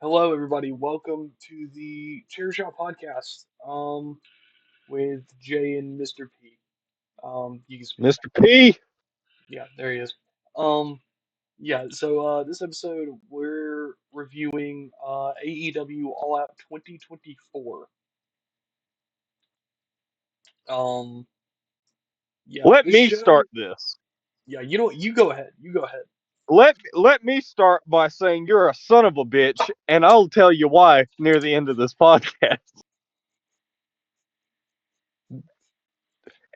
Hello, everybody. Welcome to the Chairshot Podcast. With Jay and Mr. P. You can speak Mr. P. now. Yeah, there he is. Um, yeah. So this episode we're reviewing AEW All Out 2024. Um, yeah, Let this me show. start this. Yeah, you know what? You go ahead. You go ahead. Let me start by saying you're a son of a bitch, and I'll tell you why near the end of this podcast.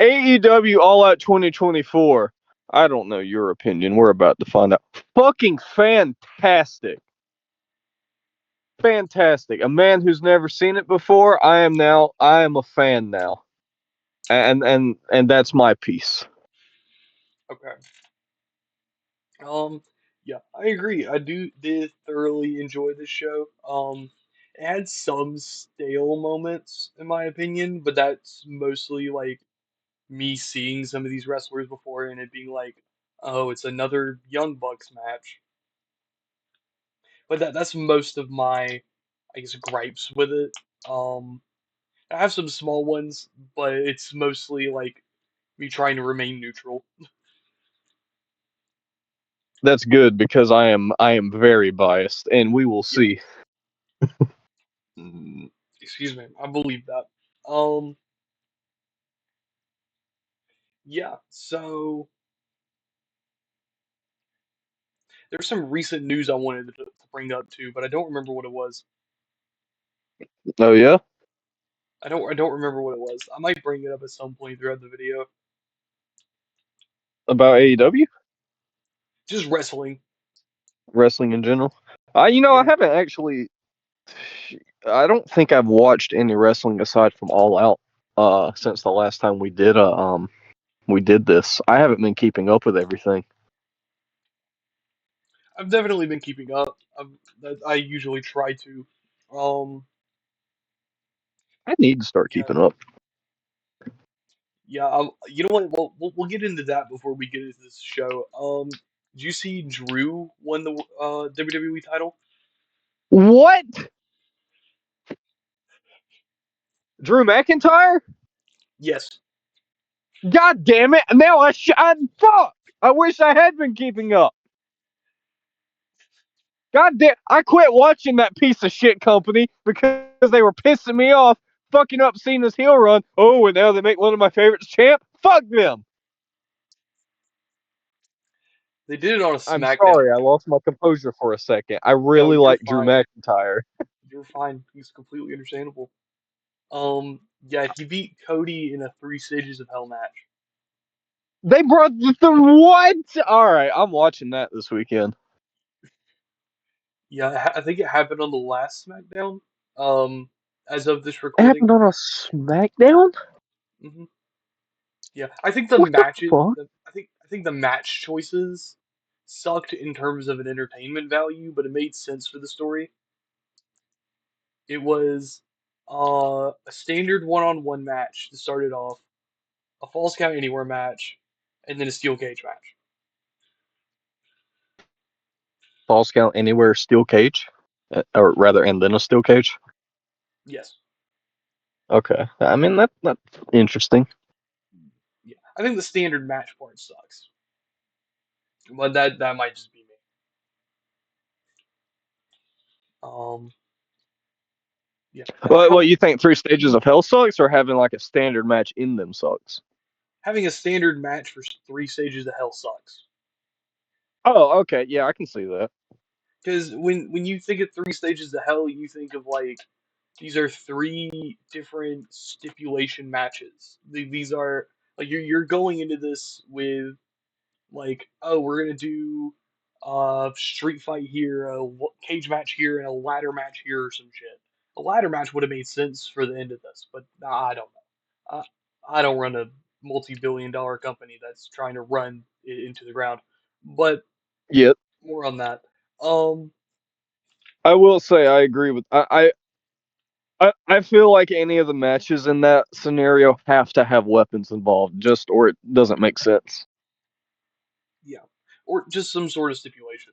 AEW All Out 2024. I don't know your opinion. We're about to find out. Fucking fantastic. Fantastic. A man who's never seen it before. I am a fan now. And that's my piece. Okay. Um, yeah, I agree. I did thoroughly enjoy this show. It had some stale moments, in my opinion, but that's mostly like me seeing some of these wrestlers before and it being like, oh, it's another Young Bucks match. But that's most of my, I guess, gripes with it. Um, I have some small ones, but it's mostly like me trying to remain neutral. That's good because I am very biased, and we will Yeah. see. Excuse me, I believe that. Um, yeah, so there's some recent news I wanted to bring up too, but I don't remember what it was. Oh yeah? I don't remember what it was. I might bring it up at some point throughout the video. About AEW? Just wrestling. Wrestling in general. I Yeah. haven't actually. I don't think I've watched any wrestling aside from All Out. Since the last time we did this. I haven't been keeping up with everything. I've definitely been keeping up. I usually try to. Um, I need to start yeah, keeping up. yeah. You know what? We'll get into that before we get into this show. Did you see Drew won the WWE title? What? Drew McIntyre? Yes. God damn it! Now fuck. I wish I had been keeping up. God damn! I quit watching that piece of shit company because they were pissing me off, fucking up Cena's heel run. Oh, and now they make one of my favorites champ. Fuck them. They did it on a I'm SmackDown. sorry, I lost my composure for a second. I No, really you're like Drew fine. McIntyre. You're fine. It's completely understandable. Yeah, he beat Cody in a three stages of hell match. They brought the what? All right, I'm watching that this weekend. Yeah, I think it happened on the last SmackDown. Um, as of this It recording. happened on a SmackDown. hmm Yeah, I think the What the matches. fuck? I think the match choices sucked in terms of an entertainment value, but it made sense for the story. It was a standard one-on-one match to start it off, a Falls Count Anywhere match, and then a steel cage match. Falls count anywhere, steel cage, or rather, and then a steel cage. Yes. Okay, I mean that's interesting. Yeah. I think the standard match part sucks, but that might just be me. Um, yeah. Well, you think three stages of hell sucks, or having like a standard match in them sucks? Having a standard match for three stages of hell sucks. Oh, okay, yeah, I can see that. Because when you think of three stages of hell, you think of like these are three different stipulation matches. These are like you're going into this with like, oh, we're gonna do a street fight here, a cage match here, and a ladder match here, or some shit. A ladder match would have made sense for the end of this, but nah, I don't know. I don't run a multi-billion-dollar company that's trying to run it into the ground. But Yeah, more on that. Um, I will say I agree with I feel like any of the matches in that scenario have to have weapons involved, just or it doesn't make sense. yeah, or just some sort of stipulation.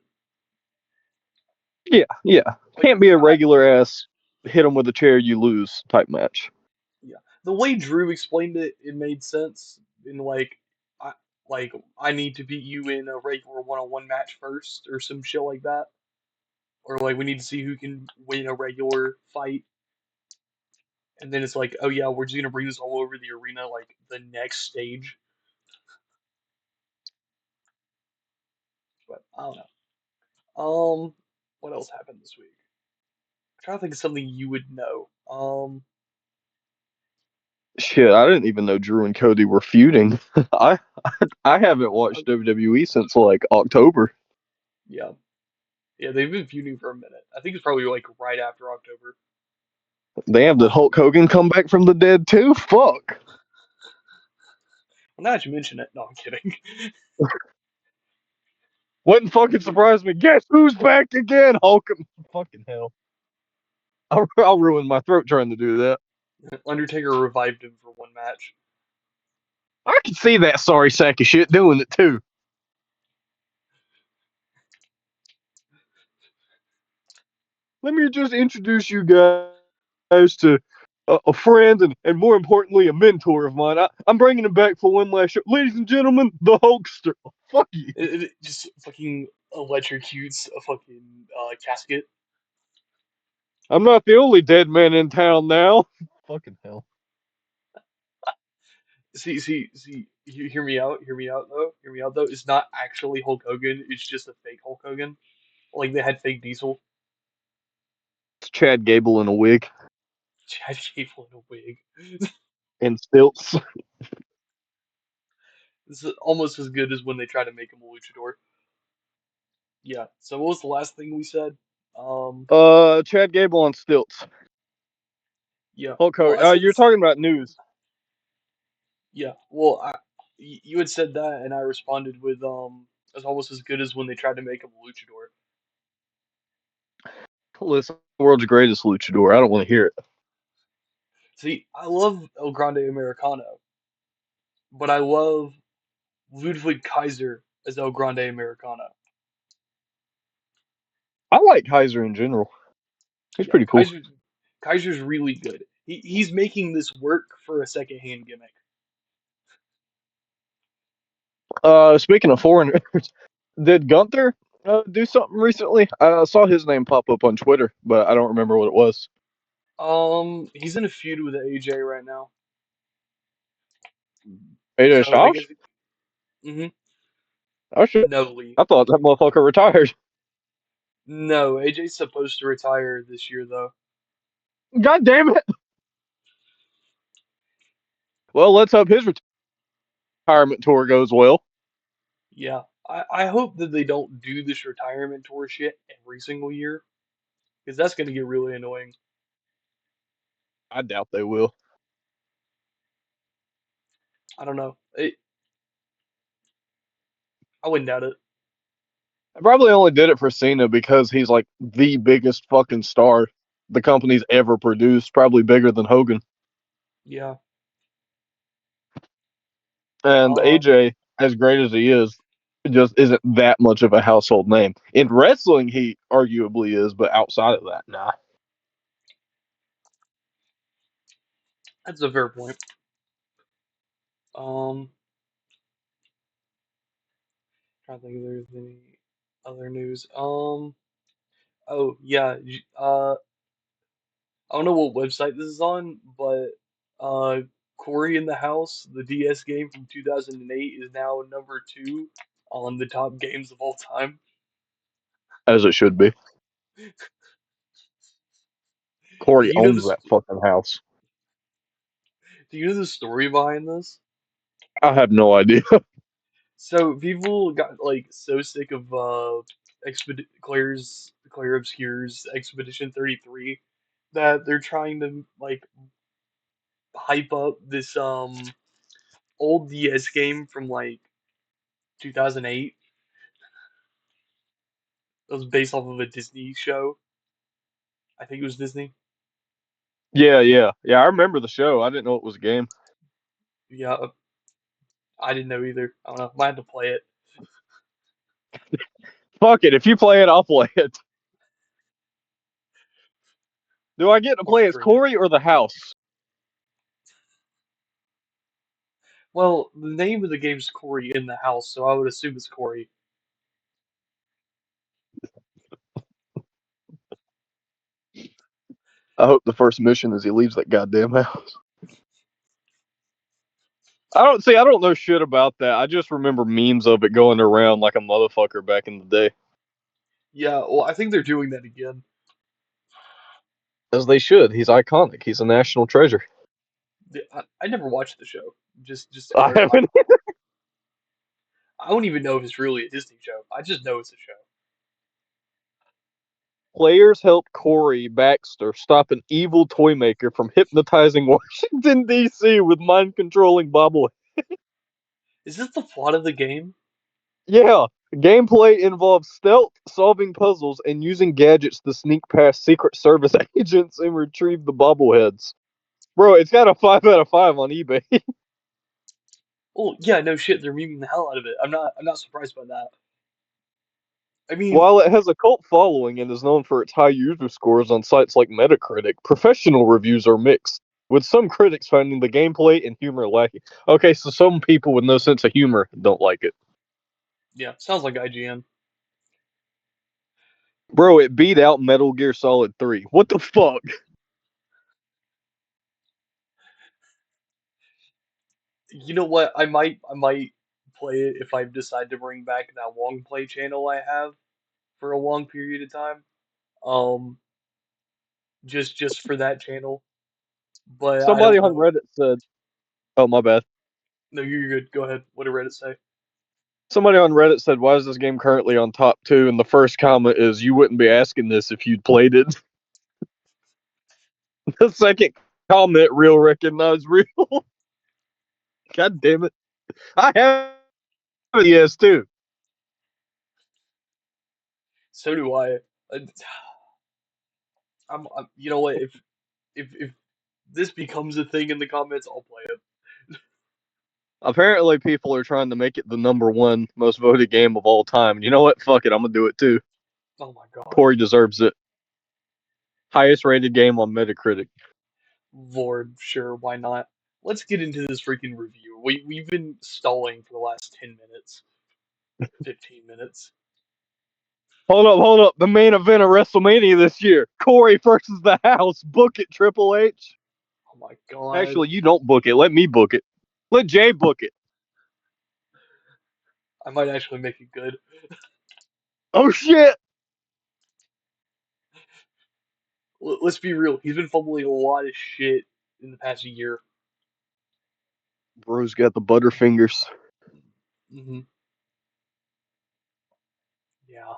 Yeah. Like Can't be a regular ass hit him with a chair, you lose type match. yeah, the way Drew explained it, it made sense. In I I need to beat you in a regular one-on-one match first, or some shit like that, or like we need to see who can win a regular fight, and then it's like, oh yeah, we're just gonna bring this all over the arena, like the next stage. But I don't know. What else happened this week? I'm trying to think of something you would know. Shit, I didn't even know Drew and Cody were feuding. I I haven't watched WWE since like October. Yeah, yeah, they've been feuding for a minute. I think it's probably like right after October. Damn, did Hulk Hogan come back from the dead too? Fuck. Well, now that you mention it, no, I'm kidding. Wouldn't fucking surprise me. Guess who's back again? Hulk. Fucking hell. I'll ruin my throat trying to do that. Undertaker revived him for one match. I can see that sorry sack of shit doing it too. Let me just introduce you guys to a friend and more importantly, a mentor of mine. I'm bringing him back for one last show. Ladies and gentlemen, the Hulkster. Fuck you. It just fucking electrocutes a fucking casket. I'm not the only dead man in town now. Fucking hell. See. Hear me out. Hear me out though. Hear me out though. It's not actually Hulk Hogan. It's just a fake Hulk Hogan. Like they had fake Diesel. It's Chad Gable in a wig Chad Gable in a wig. and stilts. This is almost as good as when they try to make him a luchador. Yeah. So what was the last thing we said? Um. Chad Gable on stilts. Yeah. Hulk Well, I Hogan. said You're this. talking about news. Yeah. Well, you had said that, and I responded with it's almost as good as when they tried to make him a luchador. Listen, the world's greatest luchador. I don't want to hear it. See, I love El Grande Americano, but I love Ludwig Kaiser as El Grande Americano. I like Kaiser in general. He's Yeah, pretty cool. Kaiser's really good. He's making this work for a secondhand gimmick. Speaking of foreigners, did Gunther do something recently? I saw his name pop up on Twitter, but I don't remember what it was. He's in a feud with AJ right now. AJ So I guess, Styles? Oh shit! no, Lee. I thought that motherfucker retired. No, AJ's supposed to retire this year though. God damn it! Well, let's hope his retirement tour goes well. Yeah, I hope that they don't do this retirement tour shit every single year because that's gonna get really annoying. I doubt they will. I don't know. I wouldn't doubt it. I probably only did it for Cena because he's like the biggest fucking star the company's ever produced, probably bigger than Hogan. Yeah. And Um, AJ, as great as he is, just isn't that much of a household name. In wrestling, he arguably is, but outside of that, nah. that's a fair point. Um, trying to think if there's any other news. Oh yeah. I don't know what website this is on, but uh, Corey in the House, the DS game from 2008, is now number two on the top games of all time. As it should be. Do Corey you know owns this? that fucking house. Do you know the story behind this? I have no idea. So people got like so sick of Claire Obscure's Expedition 33 that they're trying to like hype up this old DS game from like 2008. It was based off of a Disney show. I think it was Disney. Yeah. I remember the show. I didn't know it was a game. Yeah, I didn't know either. I don't know. Might have to play it. Fuck it. If you play it, I'll play it. Do I get to play as Frustrating. Corey or the house? Well, the name of the game's Corey in the House, so I would assume it's Corey. I hope the first mission is he leaves that goddamn house. I don't know shit about that. I just remember memes of it going around like a motherfucker back in the day. Yeah, well, I think they're doing that again. As they should. He's iconic. He's a national treasure. I never watched the show. Just to I clarify, haven't. I don't even know if it's really a Disney show. I just know it's a show. Players help Corey Baxter stop an evil toy maker from hypnotizing Washington, D.C. with mind controlling bobbleheads. Is this the plot of the game? Yeah, gameplay involves stealth, solving puzzles, and using gadgets to sneak past Secret Service agents and retrieve the bobbleheads. Bro, it's got a 5 out of 5 on eBay. Oh yeah, no shit, they're memeing the hell out of it. I'm not surprised by that. I mean, While it has a cult following and is known for its high user scores on sites like Metacritic, professional reviews are mixed, with some critics finding the gameplay and humor lacking. Okay, so some people with no sense of humor don't like it. yeah, sounds like IGN. Bro, it beat out Metal Gear Solid 3. What the fuck? You know what? I might play it if I decide to bring back that long play channel I have for a long period of time. Um, just for that channel. But I Somebody don't on know. Reddit said, oh, my bad. No, you're good. Go ahead. What did Reddit say? Somebody on Reddit said, why is this game currently on top 2? And the first comment is, you wouldn't be asking this if you'd played it. The second comment, real recognize real. God damn it. I have it, yes, too. So do I. I- you know what? If this becomes a thing in the comments, I'll play it. Apparently, people are trying to make it the #1 most voted game of all time. You know what? Fuck it. I'm going to do it, too. Oh my god. Corey deserves it. Highest rated game on Metacritic. Lord, sure, why not? Let's get into this freaking review. We've been stalling for the last 10 minutes, 15 minutes. Hold up. The main event of WrestleMania this year. Corey versus the House. Book it, Triple H. Oh my god. Actually, you don't book it. Let me book it. Let Jay book it. I might actually make it good. Oh, shit. Let's be real. He's been fumbling a lot of shit in the past year. Bro's got the butterfingers. Hmm. Yeah.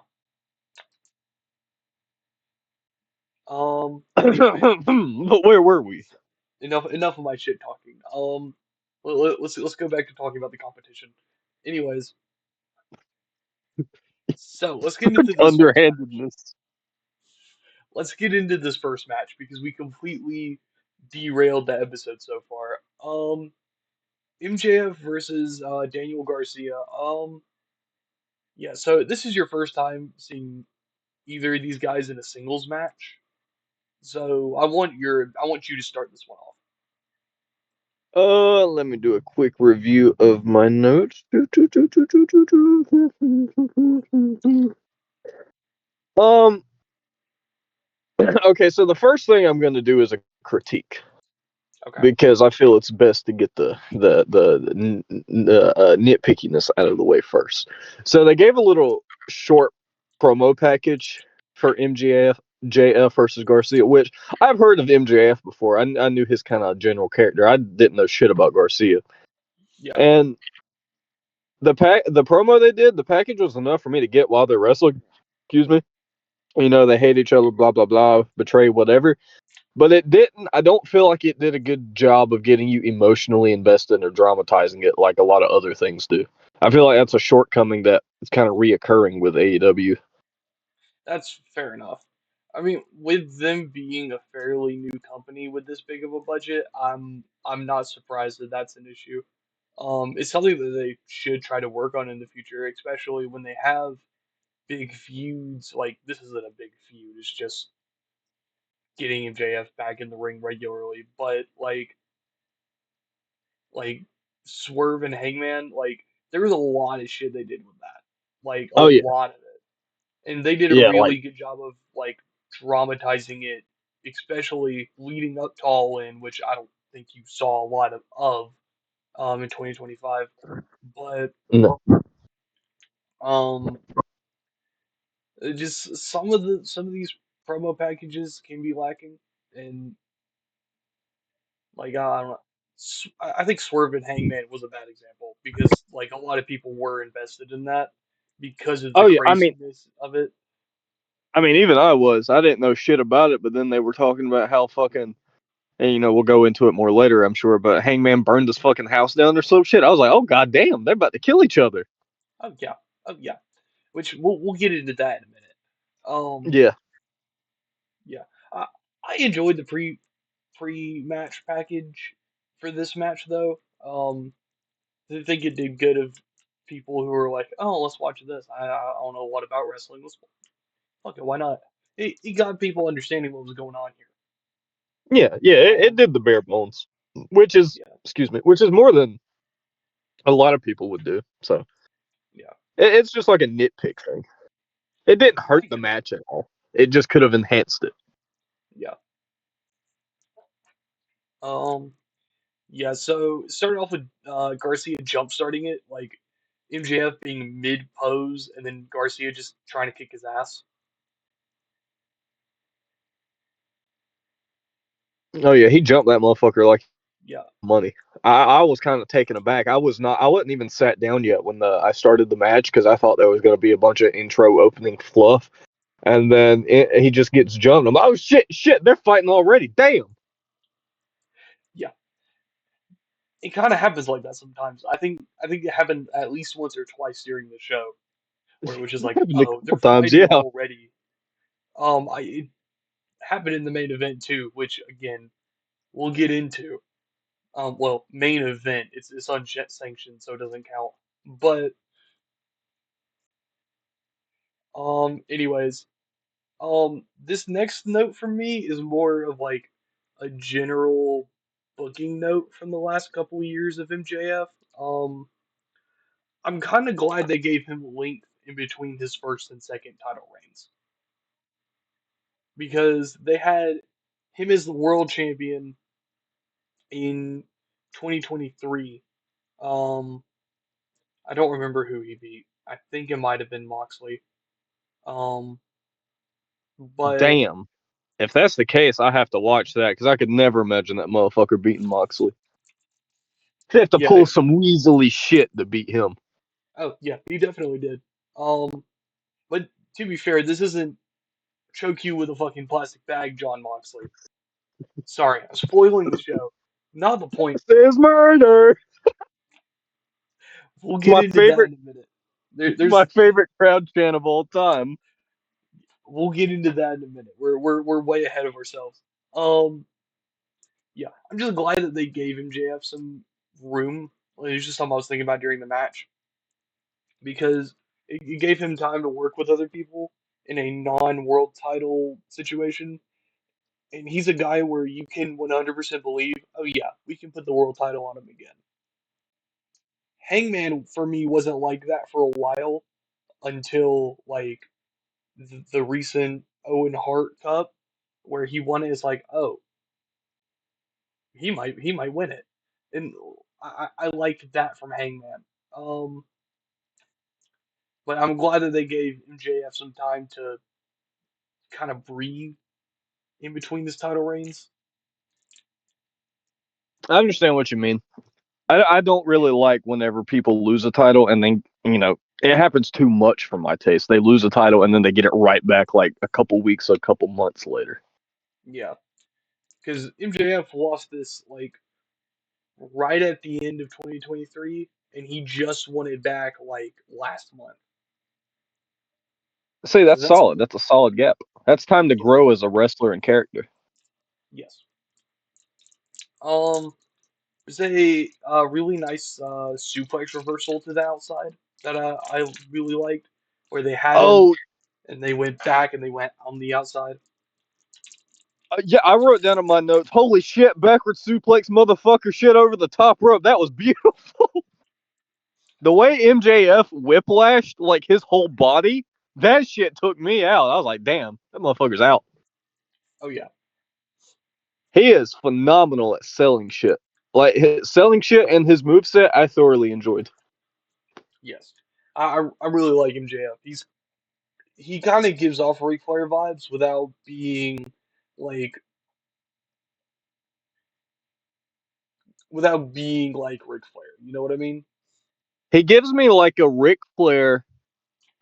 Anyway, But where were we? enough of my shit talking. Let's go back to talking about the competition. Anyways, so let's get into this first match. Underhandedness. Let's get into this first match because we completely derailed the episode so far. MJF versus Daniel Garcia. Yeah. So this is your first time seeing either of these guys in a singles match. So I want you to start this one off. Let me do a quick review of my notes. Um, okay, so the first thing I'm going to do is a critique Okay. because I feel it's best to get the nitpickiness out of the way first. So they gave a little short promo package for JF versus Garcia, which I've heard of MJF before. I knew his kind of general character. I didn't know shit about Garcia. Yeah. And the promo they did, the package was enough for me to get while they're wrestling. Excuse me. You know, they hate each other, blah blah blah, betray, whatever. But it didn't. I don't feel like it did a good job of getting you emotionally invested or dramatizing it like a lot of other things do. I feel like that's a shortcoming that is kind of reoccurring with AEW. That's fair enough. I mean, with them being a fairly new company with this big of a budget, I'm not surprised that that's an issue. It's something that they should try to work on in the future, especially when they have big feuds. Like this isn't a big feud; it's just getting MJF back in the ring regularly, but like Swerve and Hangman, like there was a lot of shit they did with that, like a Oh yeah, lot of it, and they did a yeah, like really good job of like dramatizing it, especially leading up to All In, which I don't think you saw a lot of in 2025, but no. um just some of these promo packages can be lacking, and like I don't know. I think Swerve and Hangman was a bad example because like a lot of people were invested in that because of the Oh yeah, I mean, craziness of it. even I was. I didn't know shit about it, but then they were talking about how fucking, and we'll go into it more later, I'm sure. But Hangman burned his fucking house down or some shit. I was like, oh god damn, they're about to kill each other. Oh yeah, oh yeah. Which we'll get into that in a minute. Um, Yeah. yeah, I I enjoyed the pre match package for this match though. I think it did good of people who were like, oh, let's watch this. I don't know what about wrestling. Let's fuck it, why not? It got people understanding what was going on here. Yeah, yeah, it Um, did the bare bones, which is, yeah, excuse me, which is more than a lot of people would do. So yeah, it's just like a nitpick thing. It didn't I hurt the get it. match at all. It just could have enhanced it. Yeah. Um, yeah, so starting off with Garcia jump starting it, like MJF being mid pose and then Garcia just trying to kick his ass. Oh yeah, he jumped that motherfucker like Yeah, money. I was kind of taken aback. I was not. I wasn't even sat down yet when I started the match because I thought there was going to be a bunch of intro opening fluff, and then he just gets jumped. I'm like, oh shit, shit, they're fighting already. Damn. yeah. It kind of happens like that sometimes. I think it happened at least once or twice during the show where it was just It like, happened a oh, they're couple times. fighting Yeah. already. It happened in the main event too, which again we'll get into. Well, main event, it's unsanctioned, so it doesn't count. But anyways, this next note from me is more of like a general booking note from the last couple of years of MJF. I'm kind of glad they gave him length in between his first and second title reigns because they had him as the world champion in 2023. Um, I don't remember who he beat. I think it might have been Moxley. Um, but Damn. If that's the case, I have to watch that because I could never imagine that motherfucker beating Moxley. They have to yeah, pull some weaselly shit to beat him. oh yeah, he definitely did. But to be fair, this isn't choke you with a fucking plastic bag, John Moxley. Sorry, I'm spoiling the show. Not the point. This is murder. We'll It's get my into that favorite. in a minute. It's my There's favorite crowd chant of all time. we'll get into that in a minute. We're way ahead of ourselves. Um, yeah, I'm just glad that they gave MJF some room. Like, it's just something I was thinking about during the match because it gave him time to work with other people in a non-world title situation. And he's a guy where you can 100% believe, oh yeah, we can put the world title on him again. Hangman for me wasn't like that for a while until like the recent Owen Hart Cup where he won it. It's like, oh, he might win it, and I liked that from Hangman. Um, but I'm glad that they gave MJF some time to kind of breathe in between his title reigns. I understand what you mean. I don't really like whenever people lose a title and then it happens too much for my taste. They lose a title and then they get it right back like a couple weeks, a couple months later. Yeah, because MJF lost this like right at the end of 2023, and he just won it back like last month. See, So that's that's solid. That's a solid gap. That's time to yeah, grow as a wrestler and character. yes. Um, there's a really nice suplex reversal to the outside that I really liked, where they had him Oh, and they went back and they went on the outside. Yeah, I wrote down in my notes, holy shit, backward suplex motherfucker shit over the top rope. That was beautiful. The way MJF whiplashed, like, his whole body, that shit took me out. I was like, damn, that motherfucker's out. Oh yeah, He is phenomenal at selling shit. Like, his selling shit and his moveset, I thoroughly enjoyed. yes. I really like MJF. He kind of gives off Ric Flair vibes without being like like Ric Flair. You know what I mean? He gives me like a Ric Flair,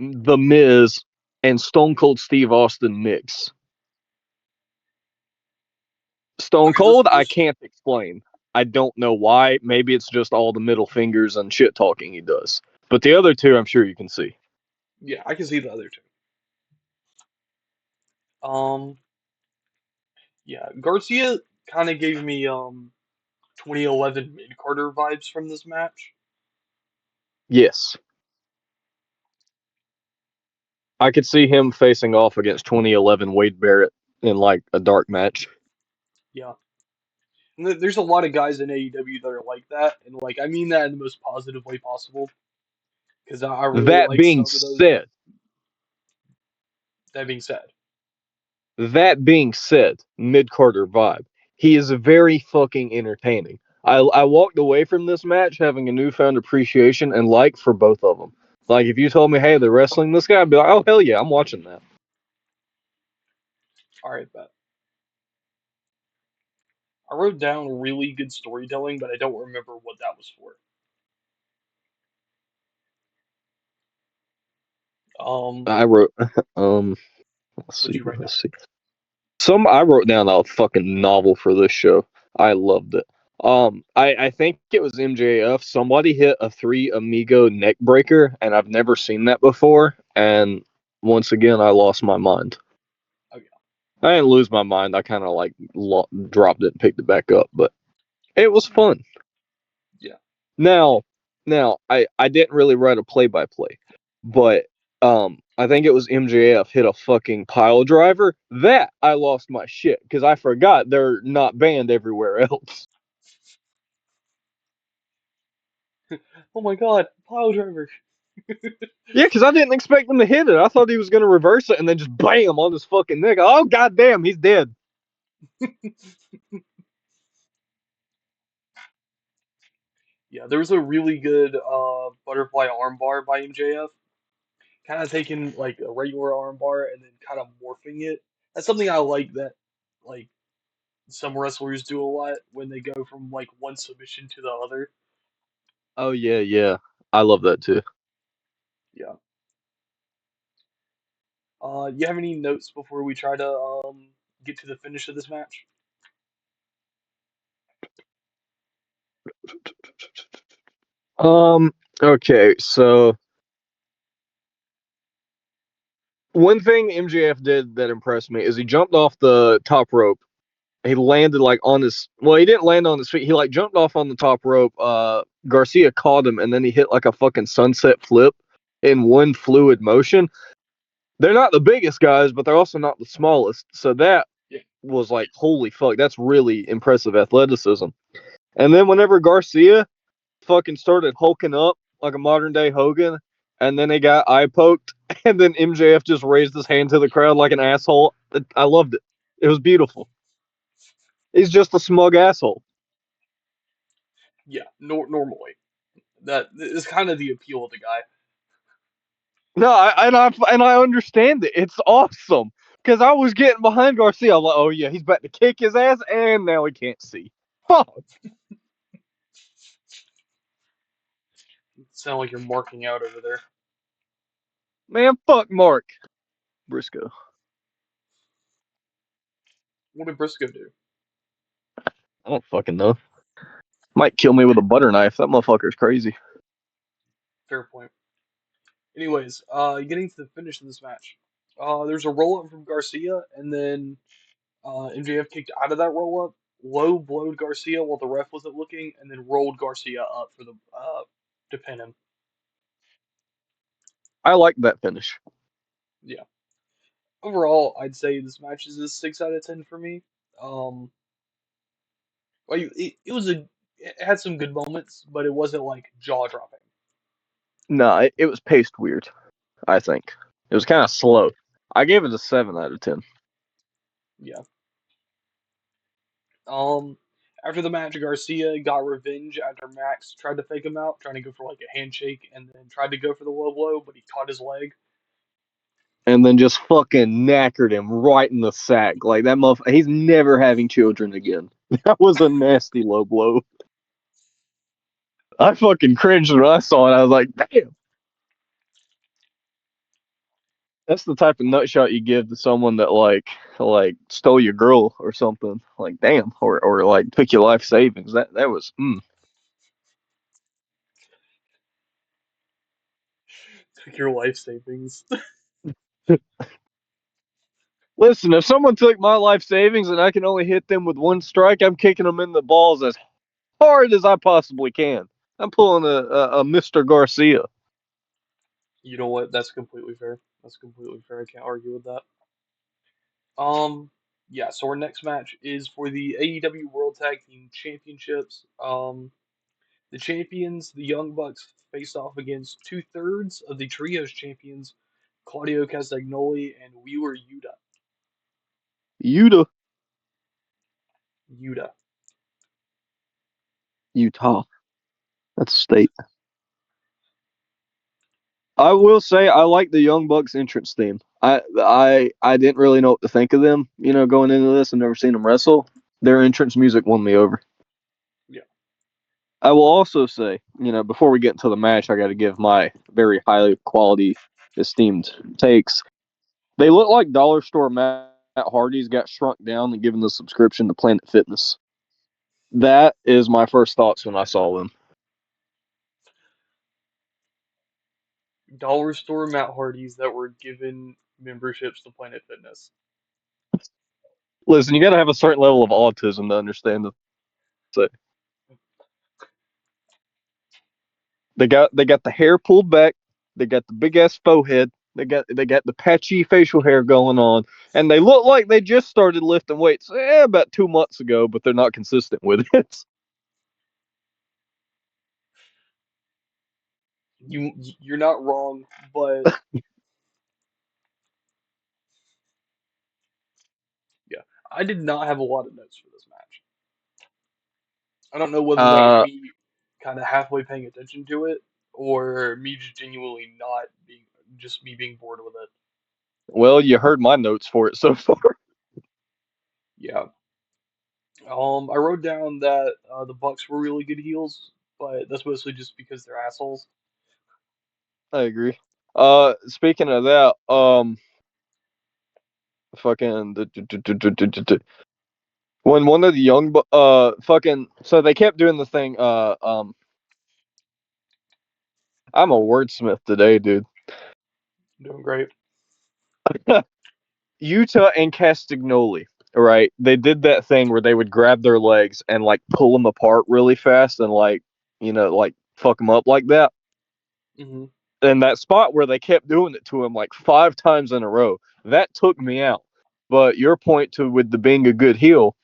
The Miz, and Stone Cold Steve Austin mix. Stone Okay, let's Cold, I let's can't explain. I don't know why. Maybe it's just all the middle fingers and shit talking he does. But the other two, I'm sure you can see. yeah, I can see the other two. Um, yeah, Garcia kind of gave me 2011 mid Carter vibes from this match. Yes. I could see him facing off against 2011 Wade Barrett in like a dark match. Yeah. And there's a lot of guys in AEW that are like that, and like I mean that in the most positive way possible, because I really That like being some of those. said, That being said, Mid Carter vibe. He is very fucking entertaining. I walked away from this match having a newfound appreciation and like for both of them. Like if you told me, hey, they're wrestling this guy, I'd be like, oh hell yeah, I'm watching that. all right, bet. I wrote down really good storytelling, but I don't remember what that was for. I wrote, um, let's What'd see, you write down? let's see. I wrote down a fucking novel for this show. I loved it. I think it was MJF. Somebody hit a Three Amigo neck breaker, and I've never seen that before. And once again, I lost my mind. Oh yeah, I didn't lose my mind. I kind of like dropped it and picked it back up, but it was fun. yeah. Now, I didn't really write a play by play, but I think it was MJF hit a fucking pile driver. That I lost my shit because I forgot they're not banned everywhere else. Oh my God, pile driver. Yeah, because I didn't expect him to hit it. I thought he was gonna reverse it and then just bam on his fucking neck. Oh goddamn, he's dead. Yeah, there was a really good butterfly armbar by MJF. Kind of taking like a regular armbar and then kind of morphing it. That's something I like that like some wrestlers do a lot when they go from like one submission to the other. Oh yeah, yeah, I love that too. Yeah. You have any notes before we try to get to the finish of this match? Okay, so one thing MJF did that impressed me is he jumped off the top rope. He landed like on his, well, he didn't land on his feet. He like jumped off on the top rope. Garcia caught him and then he hit like a fucking sunset flip in one fluid motion. They're not the biggest guys, but they're also not the smallest. So that Yeah. was like, holy fuck, that's really impressive athleticism. And then whenever Garcia fucking started hulking up like a modern day Hogan, and then he got eye poked, and then MJF just raised his hand to the crowd like an asshole. I loved it. It was beautiful. He's just a smug asshole. Yeah, normally. That is kind of the appeal of the guy. No, I understand it. It's awesome because I was getting behind Garcia. I'm like, oh yeah, he's about to kick his ass, and now he can't see. Fuck, Sound like you're marking out over there. man, fuck Mark Briscoe. What did Briscoe do? I don't fucking know. Might kill me with a butter knife. That motherfucker's crazy. Fair point. Anyways, getting to the finish of this match. There's a roll up from Garcia, and then MJF kicked out of that roll up, low blowed Garcia while the ref wasn't looking, and then rolled Garcia up for the to pin him. I like that finish. Yeah. Overall, I'd say this match is a 6 out of 10 for me. Um, like it had some good moments, but it wasn't like jaw dropping. No, it was paced weird. I think it was kind of slow. I gave it a 7 out of 10. Yeah. Um, After the match, Garcia got revenge after Max tried to fake him out, trying to go for like a handshake, and then tried to go for the low blow, but he caught his leg. And then just fucking knackered him right in the sack. Like that motherfucker, he's never having children again. That was a nasty low blow. I fucking cringed when I saw it. I was like, damn. That's the type of nutshot you give to someone that like stole your girl or something. Like damn, or like took your life savings. That was. Took your life savings. Listen, if someone took my life savings and I can only hit them with one strike, I'm kicking them in the balls as hard as I possibly can. I'm pulling a Mr. Garcia. You know what? That's completely fair. That's completely fair. I can't argue with that. Yeah. So our next match is for the AEW World Tag Team Championships. The champions, the Young Bucks, face off against two-thirds of the Trios champions, Claudio Castagnoli and Wheeler Yuta. Utah, Yuta. Utah. That's a state. I will say I like the Young Bucks entrance theme. I didn't really know what to think of them. Going into this, I've never seen them wrestle. Their entrance music won me over. Yeah. I will also say, before we get into the match, I got to give my very high quality, esteemed takes. They look like dollar store Matt Hardy's got shrunk down and given the subscription to Planet Fitness. That is my first thoughts when I saw them. Dollar store Matt Hardys that were given memberships to Planet Fitness. Listen, you got to have a certain level of autism to understand the. So they got the hair pulled back. They got the big ass forehead. They got the patchy facial hair going on, and they look like they just started lifting weights about 2 months ago, but they're not consistent with it. You're not wrong, but yeah, I did not have a lot of notes for this match. I don't know whether that was Uh, me kind of halfway paying attention to it or me just genuinely not being just me being bored with it. well, you heard my notes for it so far. Yeah. I wrote down that the Bucks were really good heels, but that's mostly just because they're assholes. I agree. Speaking of that, fucking when one of the fucking so they kept doing the thing. I'm a wordsmith today, dude. Doing great. Utah and Castagnoli, right? They did that thing where they would grab their legs and like pull them apart really fast and like fuck them up like that. Hmm. And that spot where they kept doing it to him like 5 times in a row, that took me out. But your point to with the being a good heel,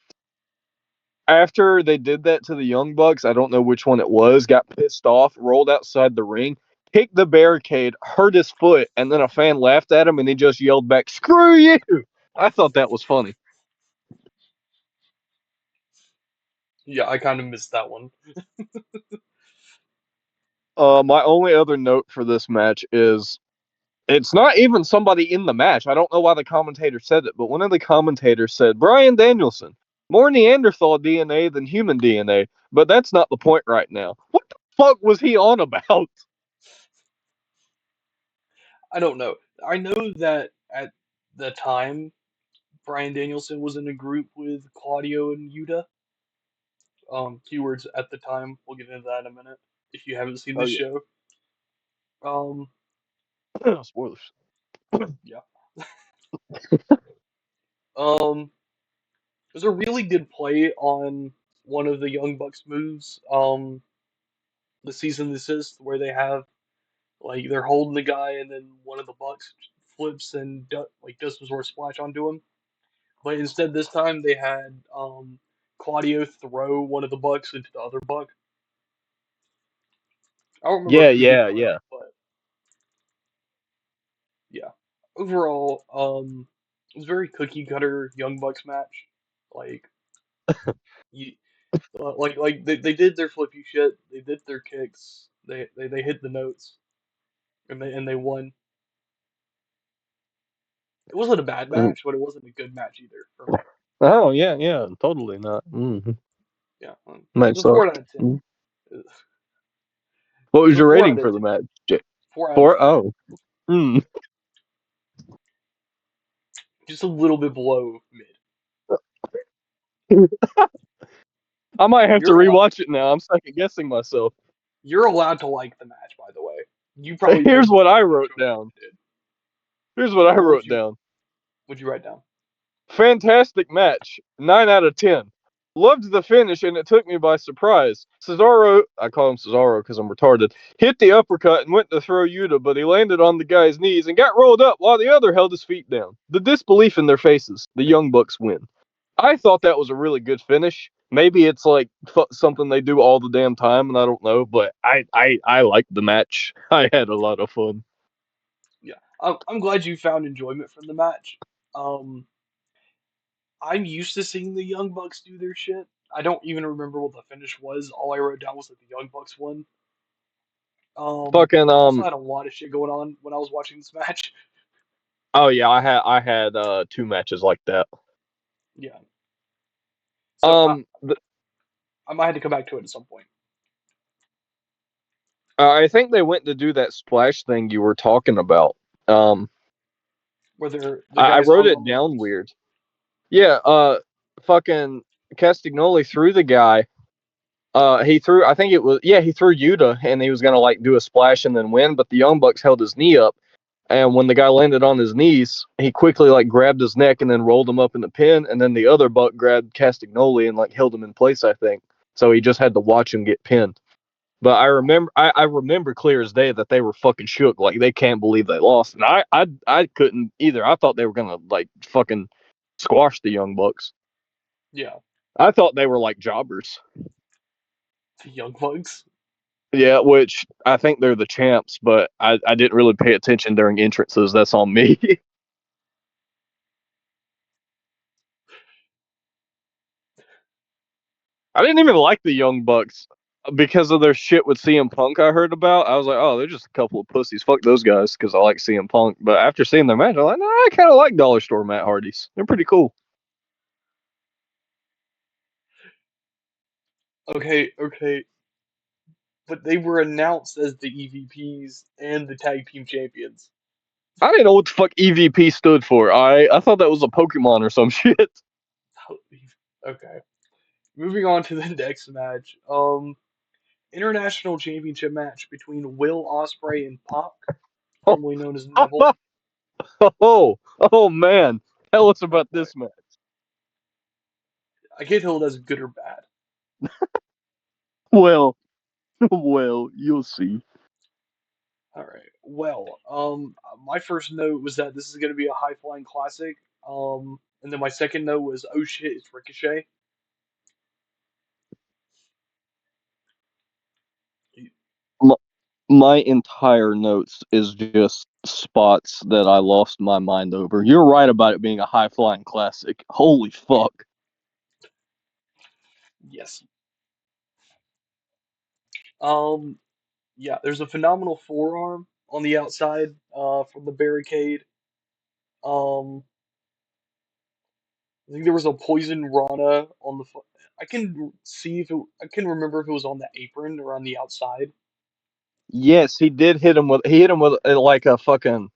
after they did that to the Young Bucks, I don't know which one it was, got pissed off, rolled outside the ring, kicked the barricade, hurt his foot, and then a fan laughed at him and he just yelled back, "Screw you!" I thought that was funny. Yeah, I kind of missed that one. My only other note for this match is it's not even somebody in the match. I don't know why the commentator said it, but one of the commentators said, Brian Danielson, more Neanderthal DNA than human DNA, but that's not the point right now. What the fuck was he on about? I don't know. I know that at the time, Brian Danielson was in a group with Claudio and Yuta. Keywords at the time. We'll get into that in a minute if you haven't seen Oh, this yeah. show. Um, Spoilers. yeah. Um, there's a really good play on one of the Young Bucks moves. The season this is where they have like they're holding the guy and then one of the Bucks flips and like does some sort of splash onto him. But instead, this time they had Claudio throw one of the Bucks into the other Buck. I don't remember Yeah, who did yeah, what, yeah. but yeah. Overall, it was very cookie cutter Young Bucks match. Like you, like they did their flippy shit. They did their kicks. They hit the notes and they won. It wasn't a bad Mm. match, but it wasn't a good match either for me. Oh, yeah, yeah, totally not. Yeah, it Match was a 4 sucked. out of 10. It What was was a your 4 rating out of for the 10. match? 4 out of Four? 10. Oh. Mm. Just a little bit below mid. I might have to You're allowed, rewatch it now. I'm second guessing myself. you're allowed to like the match, by the way. You probably Here's made what I more wrote jokes than down. you did. Here's what I What'd wrote you down. what'd you write down? Fantastic match. 9 out of 10. Loved the finish, and it took me by surprise. Cesaro, I call him Cesaro because I'm retarded, hit the uppercut and went to throw Yuta, but he landed on the guy's knees and got rolled up while the other held his feet down. The disbelief in their faces. The Young Bucks win. I thought that was a really good finish. Maybe it's like something they do all the damn time, and I don't know, but I liked the match. I had a lot of fun. Yeah, I'm glad you found enjoyment from the match. Um, I'm used to seeing the Young Bucks do their shit. I don't even remember what the finish was. All I wrote down was that the Young Bucks won. Fucking I also had a lot of shit going on when I was watching this match. Oh yeah, I had two matches like that. Yeah, so Um, th- I might have to come back to it at some point. I think they went to do that splash thing you were talking about. Um, Whether the I guys wrote hung it on the down ropes. weird. Yeah, fucking Castagnoli threw the guy. He threw. I think it was. Yeah, he threw Yuta, and he was gonna like do a splash and then win. But the Young Bucks held his knee up, and when the guy landed on his knees, he quickly like grabbed his neck and then rolled him up in the pin. And then the other Buck grabbed Castagnoli and like held him in place. I think so. He just had to watch him get pinned. But I remember clear as day that they were fucking shook, like they can't believe they lost, and I couldn't either. I thought they were gonna like fucking squash the Young Bucks. Yeah, I thought they were like jobbers. the Young Bucks. Yeah, which I think they're the champs, but I didn't really pay attention during entrances. That's on me. I didn't even like the Young Bucks because of their shit with CM Punk. I heard about. I was like, oh, they're just a couple of pussies. Fuck those guys because I like CM Punk. But after seeing their match, I'm like, nah, I kind of like Dollar Store Matt Hardys. They're pretty cool. Okay, okay, but they were announced as the EVPs and the tag team champions. I didn't know what the fuck EVP stood for. I thought that was a Pokemon or some shit. Okay, moving on to the next match. International Championship match between Will Ospreay and Pac, Oh, formerly known as Neville. oh man. Tell us about Alright, this match. I can't tell if that's good or bad. Well, well, you'll see. All right. Well, my first note was that this is going to be a high flying classic. And then my second note was, oh shit, it's Ricochet. My, my entire notes is just spots that I lost my mind over. You're right about it being a high flying classic. Holy fuck. Yes. Um, yeah. There's a phenomenal forearm on the outside, from the barricade. Um, I think there was a poison Rana on the. I can see if it. I can remember if it was on the apron or on the outside. Yes, he did hit him with. He hit him with like a fucking.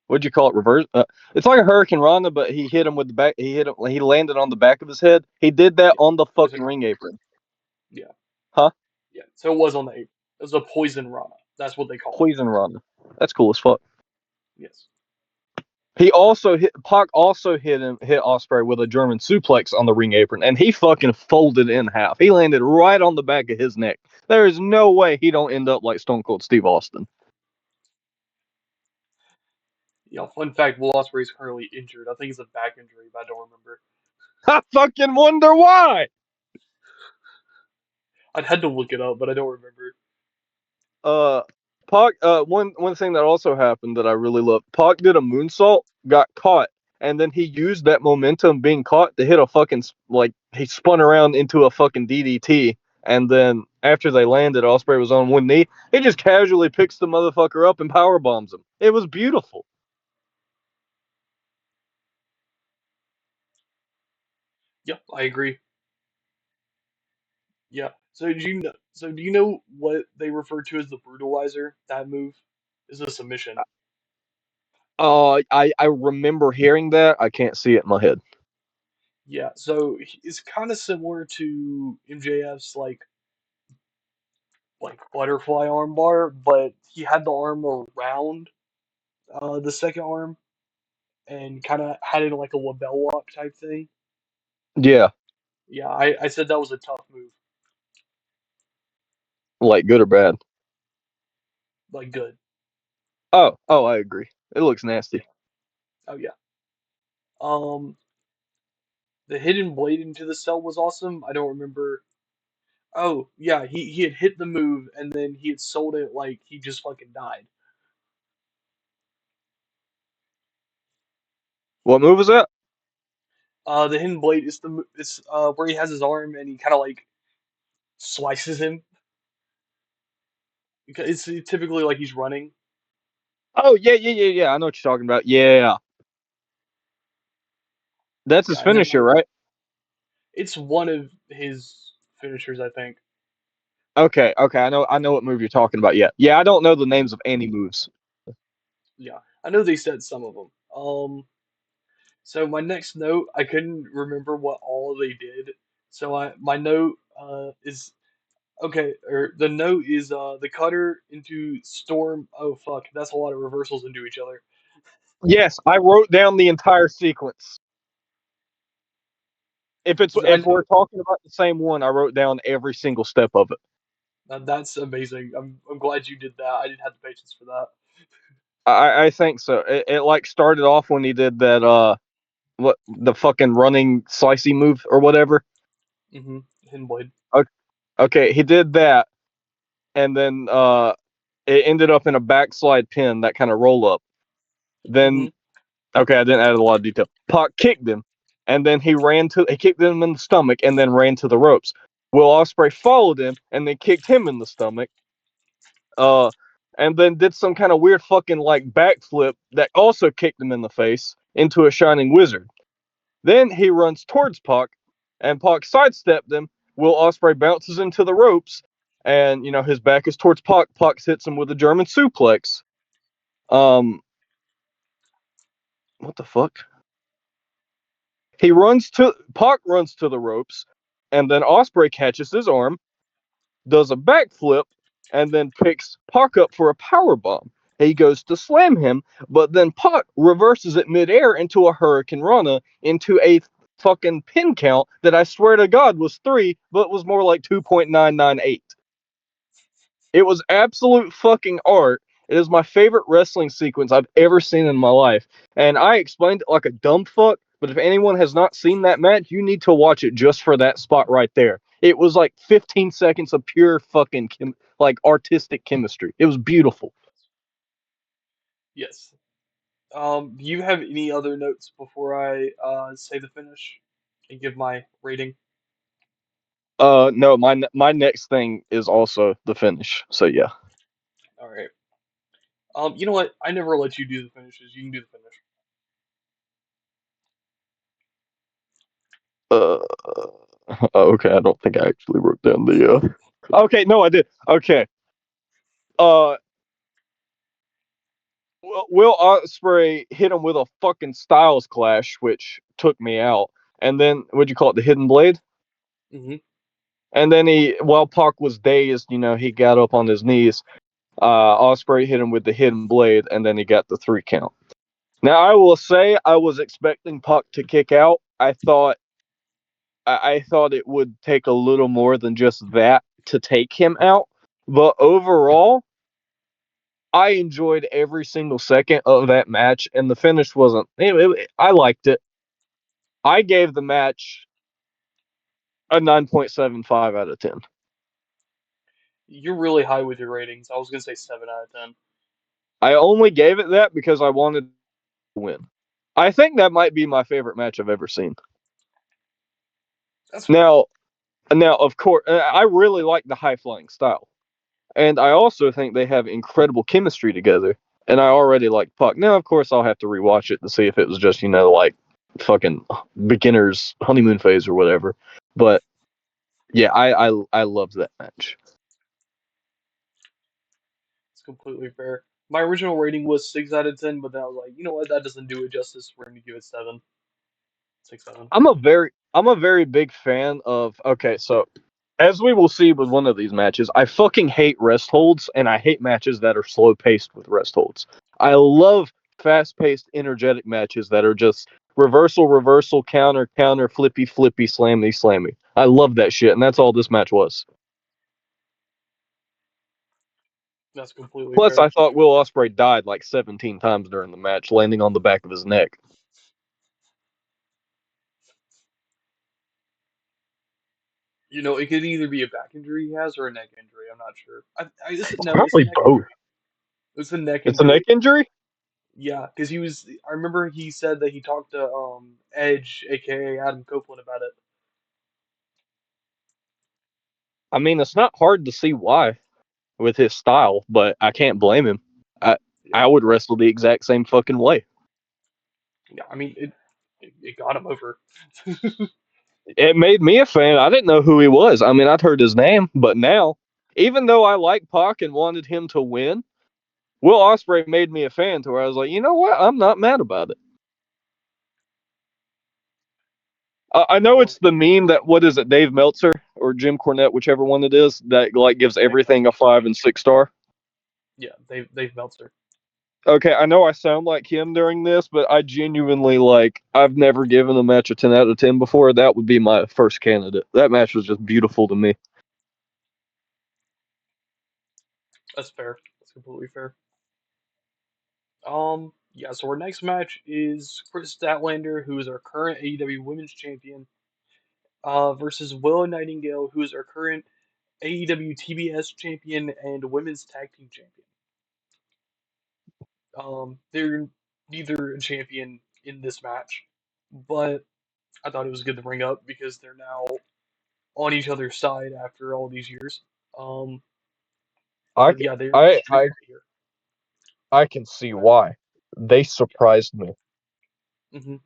What'd you call it? Reverse. It's like a Hurricane Rana, but he hit him with the back. He hit him. He landed on the back of his head. He did that Yeah, on the poison fucking Rana. ring apron. Yeah, Huh? yeah. So it was on the apron. It was a poison Rana. That's what they call it. Poison Rana. That's cool as fuck. Yes. He also hit Pac also hit Osprey with a German suplex on the ring apron, and he fucking folded in half. He landed right on the back of his neck. There is no way he don't end up like Stone Cold Steve Austin. Yeah, fun fact: Will Ospreay is currently injured. I think it's a back injury, but I don't remember. I fucking wonder why. I'd had to look it up, but I don't remember. Uh, Pac. One thing that also happened that I really loved. Pac did a moonsault, got caught, and then he used that momentum being caught to hit a fucking like he spun around into a fucking DDT. And then after they landed, Osprey was on one knee. He just casually picks the motherfucker up and power bombs him. It was beautiful. Yep, I agree. Yeah. So do you know? So do you know what they refer to as the brutalizer? That move is a submission. I remember hearing that. I can't see it in my head. Yeah. So it's kind of similar to MJF's like butterfly armbar, but he had the arm around the second arm and kind of had it like a label lock type thing. Yeah, Yeah, I said that was a tough move. like good or bad. Like good. Oh, I agree. It looks nasty. Yeah. Oh yeah. Um, the hidden blade into the cell was awesome. I don't remember. Oh yeah, he had hit the move and then he had sold it like he just fucking died. What move was that? The hidden blade is it's where he has his arm and he kind of like slices him. Because it's typically like he's running. Oh yeah. I know what you're talking about. Yeah, that's his Yeah, and then finisher, right? it's one of his finishers, I think. Okay. I know what move you're talking about. Yeah. I don't know the names of any moves. Yeah, I know they said some of them. So my next note, I couldn't remember what all they did. So my note is okay, or the note is the cutter into storm. Oh fuck, that's a lot of reversals into each other. Yes, I wrote down the entire sequence. If I we're talking about the same one, I wrote down every single step of it. that's amazing. I'm glad you did that. I didn't have the patience for that. I think so. It like started off when he did that what the fucking running slicey move or whatever. Hidden blade. Okay, he did that, and then it ended up in a backslide pin, that kind of roll up. Then Mm-hmm. okay, I didn't add a lot of detail. Pac kicked him, and then he kicked him in the stomach, and then ran to the ropes. Will Ospreay followed him, and then kicked him in the stomach. Uh, and then did some kind of weird fucking like backflip that also kicked him in the face into a shining wizard. Then he runs towards Pac, and Pac sidestepped him. Will Ospreay bounces into the ropes, and his back is towards Pac. Pac hits him with a German suplex. Um, what the fuck? Pac runs to the ropes, and then Ospreay catches his arm, does a backflip, and then picks Pac up for a power bomb. He goes to slam him, but then Pac reverses it midair into a Hurricane Rana into a fucking pin count that I swear to God was 3, but was more like 2.998. It was absolute fucking art. It is my favorite wrestling sequence I've ever seen in my life. And I explained it like a dumb fuck, but if anyone has not seen that match, you need to watch it just for that spot right there. It was like 15 seconds of pure fucking like artistic chemistry. It was beautiful. Yes. Do you have any other notes before I say the finish and give my rating? No, my next thing is also the finish. So yeah. All right. You know what? I never let you do the finishes. You can do the finish. Uh, okay, I don't think I actually wrote down the. Okay, no, I did. Okay. Uh, Will Ospreay hit him with a fucking Styles Clash, which took me out. And then, what'd you call it, the Hidden Blade? Mm-hmm. And then while Pac was dazed, he got up on his knees. Ospreay hit him with the Hidden Blade, and then he got the 3 count. Now, I will say, I was expecting Pac to kick out. I thought it would take a little more than just that to take him out. But overall, I enjoyed every single second of that match, and the finish wasn't. I liked it. I gave the match a 9.75 out of 10. You're really high with your ratings. I was gonna say 7 out of 10. I only gave it that because I wanted to win. I think that might be my favorite match I've ever seen. That's fair. Now, of course, I really like the high flying style, and I also think they have incredible chemistry together. And I already like Puck. Now, of course, I'll have to rewatch it to see if it was just like fucking beginner's honeymoon phase or whatever. But yeah, I loved that match. It's completely fair. My original rating was 6 out of 10, but then I was like, you know what? That doesn't do it justice. We're gonna give it 7. 6, 7. I'm a very big fan of. Okay, so as we will see with one of these matches, I fucking hate rest holds, and I hate matches that are slow paced with rest holds. I love fast paced, energetic matches that are just reversal, reversal, counter, counter, flippy, flippy, slammy, slammy. I love that shit, and that's all this match was. That's completely Plus, fair. I thought Will Ospreay died like 17 times during the match, landing on the back of his neck. You know, it could either be a back injury he has or a neck injury. I'm not sure. It's No, it's a probably neck both. injury. It's a neck It's a neck injury. injury? Yeah, because he was. I remember he said that he talked to Edge, aka Adam Copeland, about it. I mean, it's not hard to see why with his style, but I can't blame him. I Yeah, I would wrestle the exact same fucking way. yeah. I mean, it got him over. It made me a fan. I didn't know who he was. I mean, I'd heard his name, but now, even though I like Pac and wanted him to win, Will Ospreay made me a fan to where I was like, you know what? I'm not mad about it. I know Um, it's the meme that what is it, Dave Meltzer or Jim Cornette, whichever one it is, that like gives Dave everything a Meltzer. 5 and 6 star. Yeah, Dave Meltzer. Okay, I know I sound like him during this, but I genuinely like. I've never given a match a 10 out of 10 before. That would be my first candidate. That match was just beautiful to me. That's fair. That's completely fair. Yeah. So our next match is Chris Statlander, who is our current AEW Women's Champion, versus Willow Nightingale, who is our current AEW TBS Champion and Women's Tag Team Champion. They're neither a champion in this match, but I thought it was good to bring up because they're now on each other's side after all these years. Um, I but yeah, they're in a I street I fight here. I can see why. They surprised me. Hmm.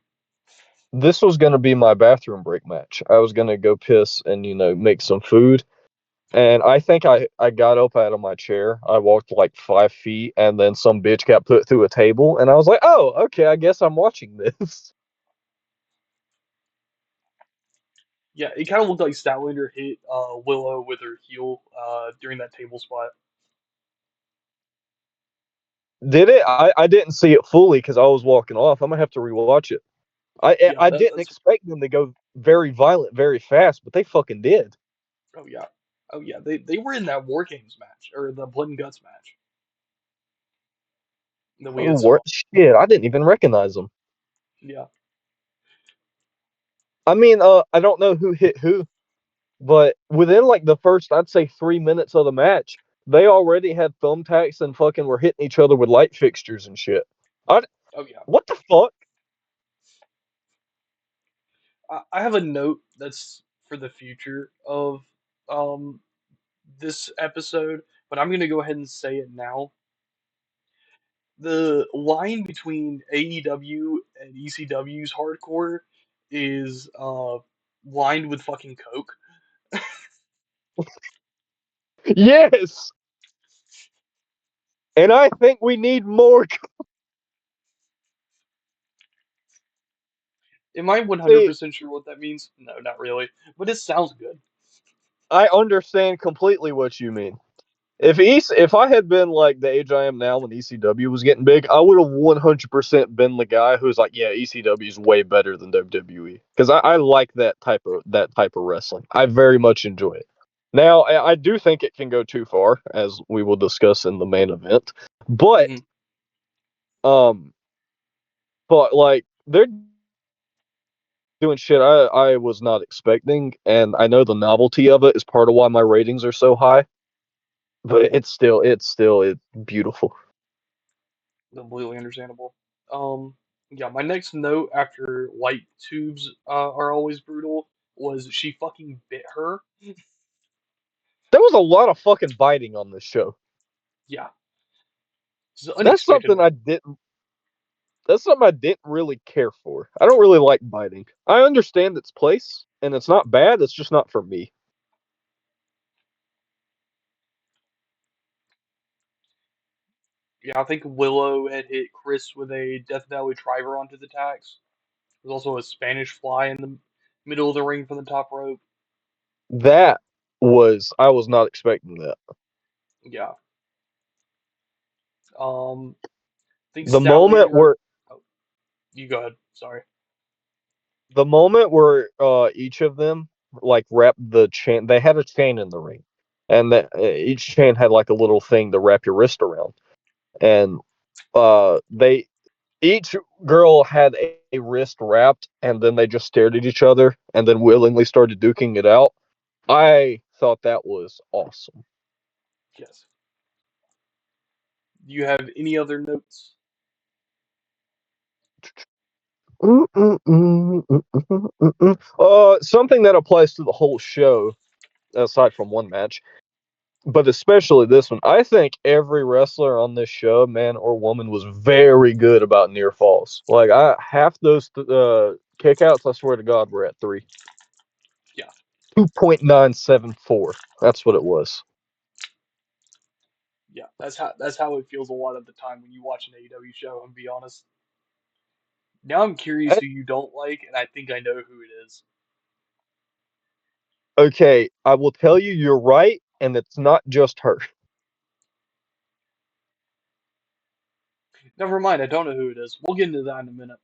This was going to be my bathroom break match. I was going to go piss and make some food. And I think I got up out of my chair. I walked like 5 feet, and then some bitch got put through a table, and I was like, "Oh, okay. I guess I'm watching this." Yeah, it kind of looked like Statlander hit Willow with her heel during that table spot. Did it? I didn't see it fully because I was walking off. I'm gonna have to rewatch it. Yeah, I didn't expect them to go very violent very fast, but they fucking did. oh yeah, oh yeah. They were in that War Games match or the Blood and Guts match that we Oh, had what saw. shit! I didn't even recognize them. Yeah, I mean, I don't know who hit who, but within like the first, I'd say 3 minutes of the match, they already had thumbtacks and fucking were hitting each other with light fixtures and shit. I, oh yeah. what the fuck? I have a note that's for the future of um this episode, but I'm gonna go ahead and say it now. The line between AEW and ECW's hardcore is lined with fucking coke. Yes, and I think we need more. Am I See, 100% sure what that means? No, not really, but it sounds good. I understand completely what you mean. If I had been like the age I am now when ECW was getting big, I would have 100% been the guy who's like, yeah, ECW is way better than WWE because I like that type of wrestling. I very much enjoy it. Now, I do think it can go too far, as we will discuss in the main event. But, Hmm. um, like they're doing shit I was not expecting, and I know the novelty of it is part of why my ratings are so high. But it's beautiful. Completely understandable. Yeah, my next note after light tubes are always brutal was she fucking bit her. There was a lot of fucking biting on this show. Yeah, it's That's unexpected something I biting. didn't. That's something I didn't really care for. I don't really like biting. I understand its place, and it's not bad. It's just not for me. Yeah, I think Willow had hit Chris with a Death Valley driver onto the tacks. There's also a Spanish fly in the middle of the ring from the top rope. That I was not expecting that. Yeah. I think The moment Statlander. where Oh, you go ahead. Sorry. each of them like wrapped the chain. They had a chain in the ring, and that each chain had like a little thing to wrap your wrist around. And they each girl had a wrist wrapped, and then they just stared at each other, and then willingly started duking it out. I thought that was awesome. Yes. Do you have any other notes? Something that applies to the whole show, aside from one match, but especially this one. I think every wrestler on this show, man or woman, was very good about near falls. Like I half those kickouts, I swear to God, were at Yeah. 2.974. That's what it was. Yeah. That's how it feels a lot of the time when you watch an AEW show. I'm be honest. Now I'm curious I- who you don't like, and I think I know who it is. okay, I will tell you, you're right, and it's not just her. Never mind, I don't know who it is. We'll get into that in a minute.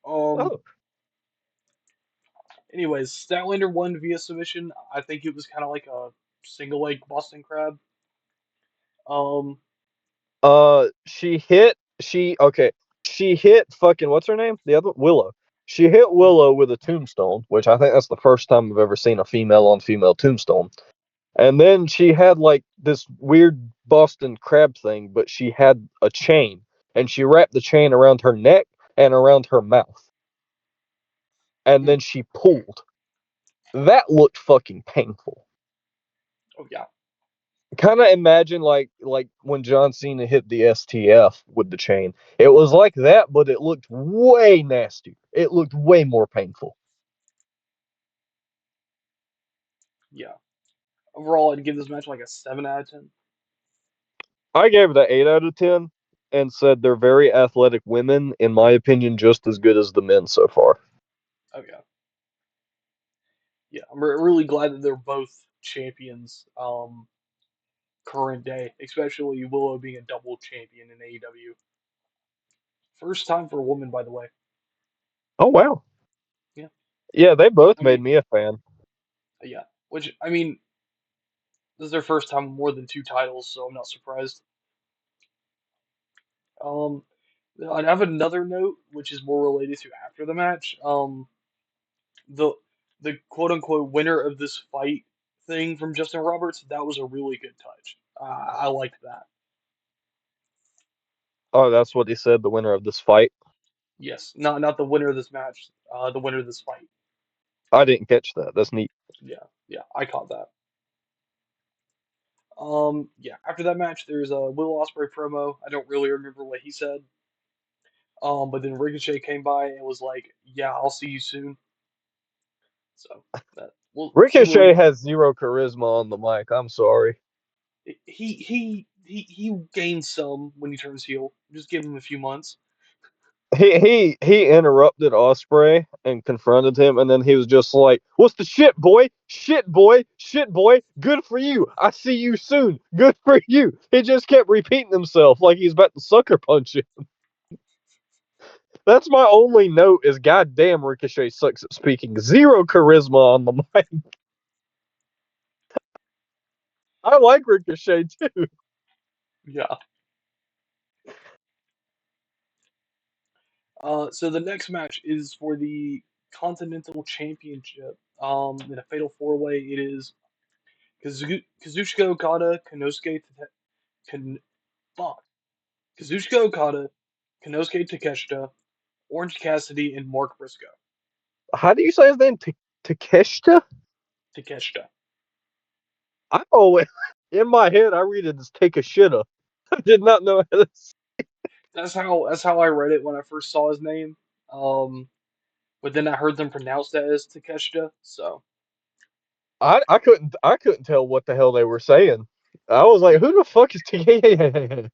Um. Oh, Anyways, Statlander won via submission. I think it was kind of like a single leg Boston Crab. Um. she hit fucking what's her name? The other Willow. She hit Willow with a tombstone, which I think that's the first time I've ever seen a female on female tombstone. And then she had like this weird Boston crab thing, but she had a chain, and she wrapped the chain around her neck and around her mouth, and hmm. then she pulled. That looked fucking painful. Oh yeah. Kind of imagine like when John Cena hit the STF with the chain. It was like that, but it looked way nastier. It looked way more painful. Yeah. Overall, I'd give this match like a 7 out of 10. I gave it an 8 out of 10 and said they're very athletic women, in my opinion, just as good as the men so far. Oh yeah. Yeah. I'm really glad that they're both champions. Current day, especially Willow being a double champion in AEW. First time for a woman, by the way. Oh wow. Yeah. Yeah, they both I made mean, me a fan. yeah. Which I mean, this is their first time with more than two titles, so I'm not surprised. Um, I have another note which is more related to after the match. The the quote unquote winner of this fight thing from Justin Roberts, that was a really good touch. I liked that. Oh, that's what he said, the winner of this fight. Yes, not the winner of this match, the winner of this fight. I didn't catch that. That's neat. Yeah, yeah, I caught that. Yeah, after that match, there's a Will Ospreay promo. I don't really remember what he said. But then Ricochet came by and was like, "Yeah, I'll see you soon." So that we'll see what Ricochet has zero charisma on the mic. I'm sorry. he gains some when he turns heel. Just give him a few months. He interrupted Osprey and confronted him, and then he was just like, "What's the shit, boy? Shit, boy, shit, boy. Good for you. I see you soon. Good for you." He just kept repeating himself like he's about to sucker punch him. That's my only note. Is goddamn Ricochet sucks at speaking. Zero charisma on the mic. I like Ricochet too. Yeah. So the next match is for the Continental Championship. In a fatal four-way, it is Kazuchika Okada, Kan, fuck, Kazuchika Okada, Konosuke Takeshita, Orange Cassidy, and Mark Briscoe. How do you say his name? Takeshita? Takeshita. I always, in my head, I read it as take a shitta. I did not know how to. That's how I read it when I first saw his name. Um, but then I heard them pronounce that as Takeshita. So I couldn't tell what the hell they were saying. I was like, who the fuck is Takeshita?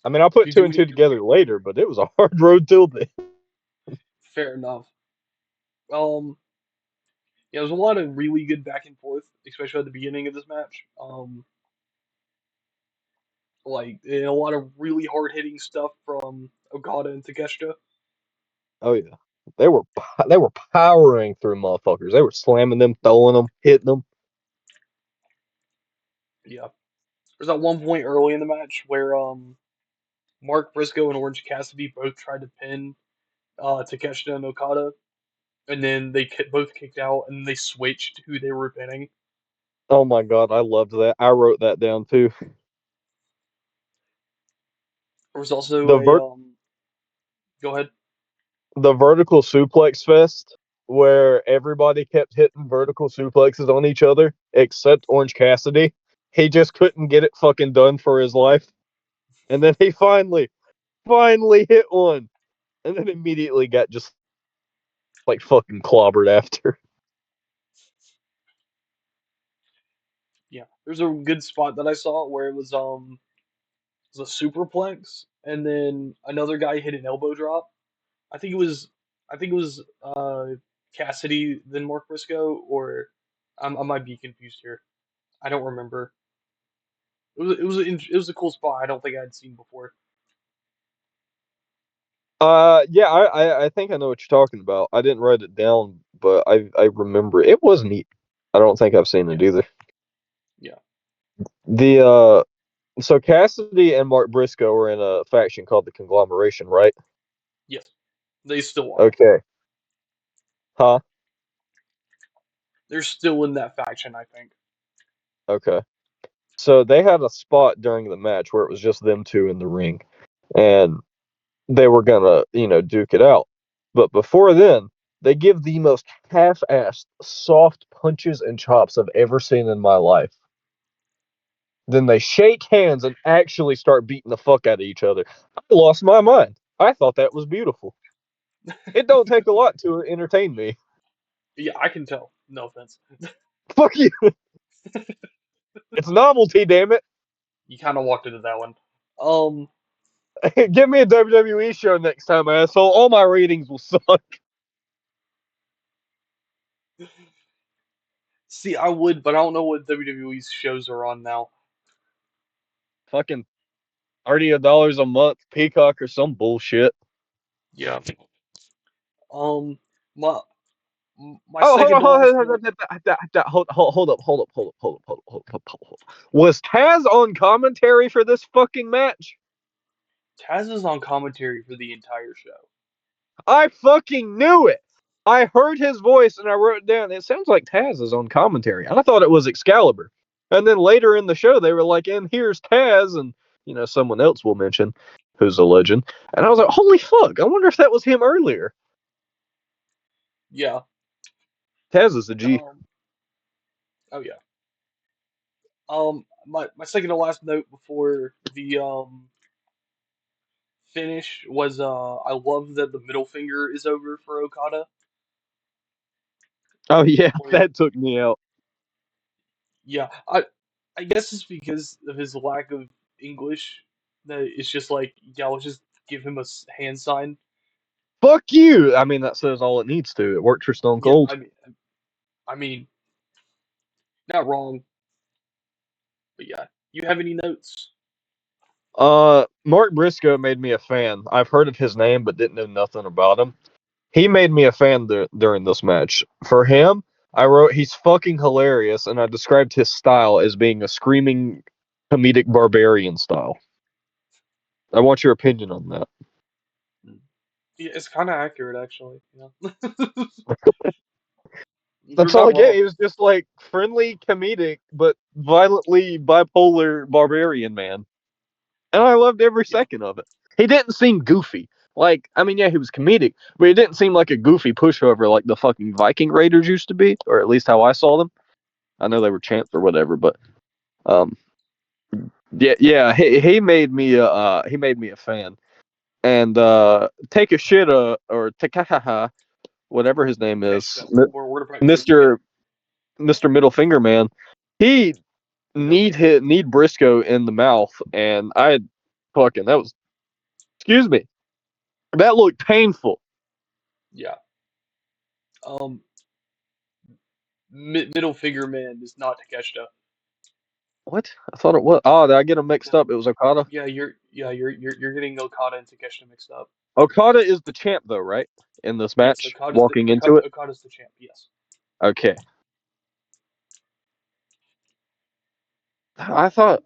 I mean, I put do two do and we two together later, but it was a hard road till then. fair enough. Um, yeah, there's a lot of really good back and forth, especially at the beginning of this match. Like and a lot of really hard hitting stuff from Okada and Takeshita. Oh yeah, they were they were powering through motherfuckers. They were slamming them, throwing them, hitting them. Yeah, there's that one point early in the match where Mark Briscoe and Orange Cassidy both tried to pin Takeshita and Okada, and then they both kicked out, and they switched who they were pinning. Oh my god, I loved that. I wrote that down too. There was also The a vert go ahead. the vertical suplex fest where everybody kept hitting vertical suplexes on each other except Orange Cassidy. He just couldn't get it fucking done for his life. And then he finally hit one. And then immediately got just like fucking clobbered after. Yeah, there's a good spot that I saw where it was a superplex, and then another guy hit an elbow drop. I think it was I think it was Cassidy then Mark Briscoe, or I might be confused here. I don't remember. It was a cool spot. I don't think I had seen before. Yeah, I think I know what you're talking about. I didn't write it down, but I remember it was neat. I don't think I've seen it Yeah, either. yeah, The so Cassidy and Mark Briscoe are in a faction called the Conglomeration, right? yes, they still are. Okay. Huh? They're still in that faction, I think. Okay. So they had a spot during the match where it was just them two in the ring, and they were gonna, duke it out. But before then, they give the most half-assed soft punches and chops I've ever seen in my life. Then they shake hands and actually start beating the fuck out of each other. I lost my mind. I thought that was beautiful. It don't take a lot to entertain me. Yeah, I can tell. No offense. Fuck you. It's novelty, damn it. You kind of walked into that one. Um, Give me a WWE show next time, asshole. All my ratings will suck. see, I would, but I don't know what WWE's shows are on now. Fucking $30 a month, Peacock or some bullshit. Yeah. Um, my my Oh, hold second on, to last hold note. on, hold up, Was Taz on commentary for this fucking match? Taz is on commentary for the entire show. I fucking knew it. I heard his voice and I wrote it down. It sounds like Taz is on commentary. I thought it was Excalibur. And then later in the show, they were like, and here's Taz, and, someone else will mention who's a legend. And I was like, holy fuck, I wonder if that was him earlier. Yeah. Taz is a G. Um. Oh yeah. My second to last note before the finish was I love that the middle finger is over for Okada. Oh, yeah, Where that took me out. yeah, I guess it's because of his lack of English that it's just like yeah, let's just give him a hand sign. Fuck you. I mean, that says all it needs to. It worked for Stone Yeah, Cold. I mean, not wrong, but yeah. You have any notes? Mark Briscoe made me a fan. I've heard of his name, but didn't know nothing about him. He made me a fan during this match. For him, I wrote he's fucking hilarious, and I described his style as being a screaming comedic barbarian style. I want your opinion on that. Yeah, it's kind of accurate, actually. Yeah. You're That's all not I get. wrong. He was just like friendly, comedic, but violently bipolar barbarian man. And I loved every Yeah. second of it. He didn't seem goofy. Like, I mean, yeah, he was comedic, but he didn't seem like a goofy pushover like the fucking Viking Raiders used to be, or at least how I saw them. I know they were champs or whatever, but um, yeah, he made me a fan. And take a shit or Takahaha, whatever his name is, Takeshita. Word of pronunciation. Yep. Mister Middle Finger Man, he Yep. need Briscoe in the mouth, and I fucking that was excuse me, that looked painful. Yeah. Um, middle finger man is not Takeshita. What? I thought it was. Oh, did I get them Yeah. mixed up? It was Okada. You're getting Okada and Takeshita mixed up. Okada is the champ, though, right? In this Yes, match, walking into it. Okada's the champ. Yes. Okay. I thought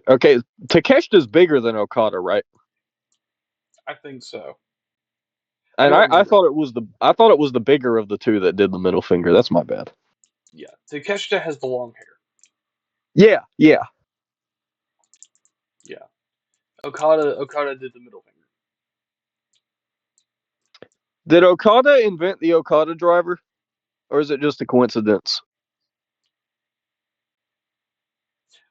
okay, Takeshita's bigger than Okada, right? I think so. I And don't I remember. thought I thought it was the bigger of the two that did the middle finger. That's my bad. Yeah. Takeshita has the long hair. Yeah, yeah. Yeah. Okada did the middle finger. Did Okada invent the Okada driver, or is it just a coincidence?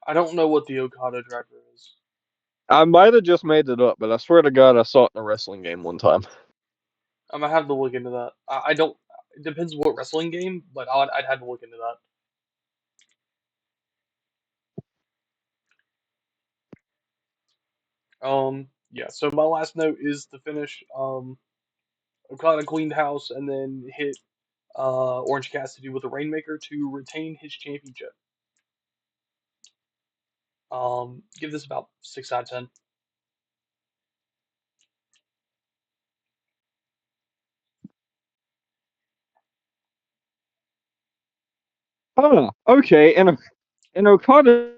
I don't know what the Okada driver is. I might have just made it up, but I swear to God, I saw it in a wrestling game one time. I'm gonna have to look into that. I don't. It depends what wrestling game, but I'd have to look into that. Yeah. So my last note is the finish. Okada cleaned house and then hit Orange Cassidy with a Rainmaker to retain his championship. Give this about 6 out of 10. Oh, okay. And Okada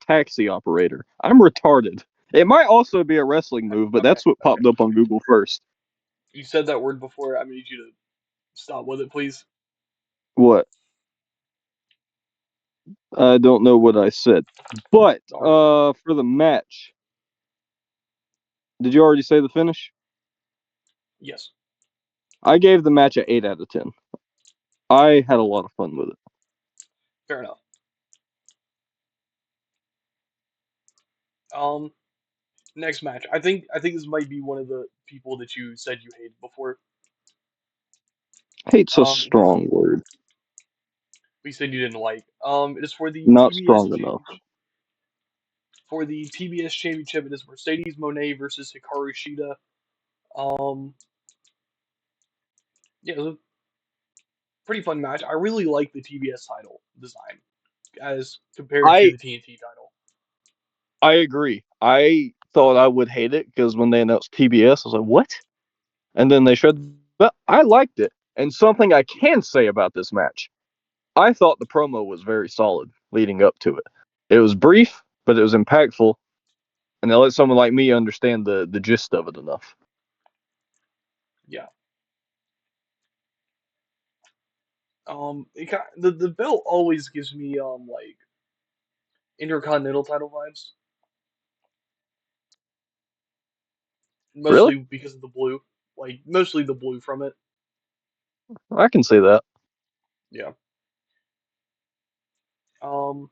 taxi operator. I'm retarded. It might also be a wrestling move, but Okay, that's what okay. popped up on Google first. You said that word before. I need you to stop with it, please. What? I don't know what I said. But Darn. for the match, did you already say the finish? Yes, I gave the match an 8 out of 10. I had a lot of fun with it. fair enough. Um, Next match. I think this might be one of the people that you said you hated before. Hate's a It is. strong word. We said you didn't like. It is for the Not TBS strong enough. championship. For the TBS championship, it is Mercedes Monet versus Hikaru Shida. Um, yeah, it was a pretty fun match. I really like the TBS title design as compared to I the TNT title. I agree. I thought I would hate it because when they announced TBS, I was like, what? And then they showed, but I liked it. And something I can say about this match, I thought the promo was very solid leading up to it. It was brief, but it was impactful, and they let someone like me understand the gist of it enough. Yeah. The belt always gives me like Intercontinental title vibes, Really? mostly because of the blue, like mostly the blue from it. I can see that. Yeah. Um,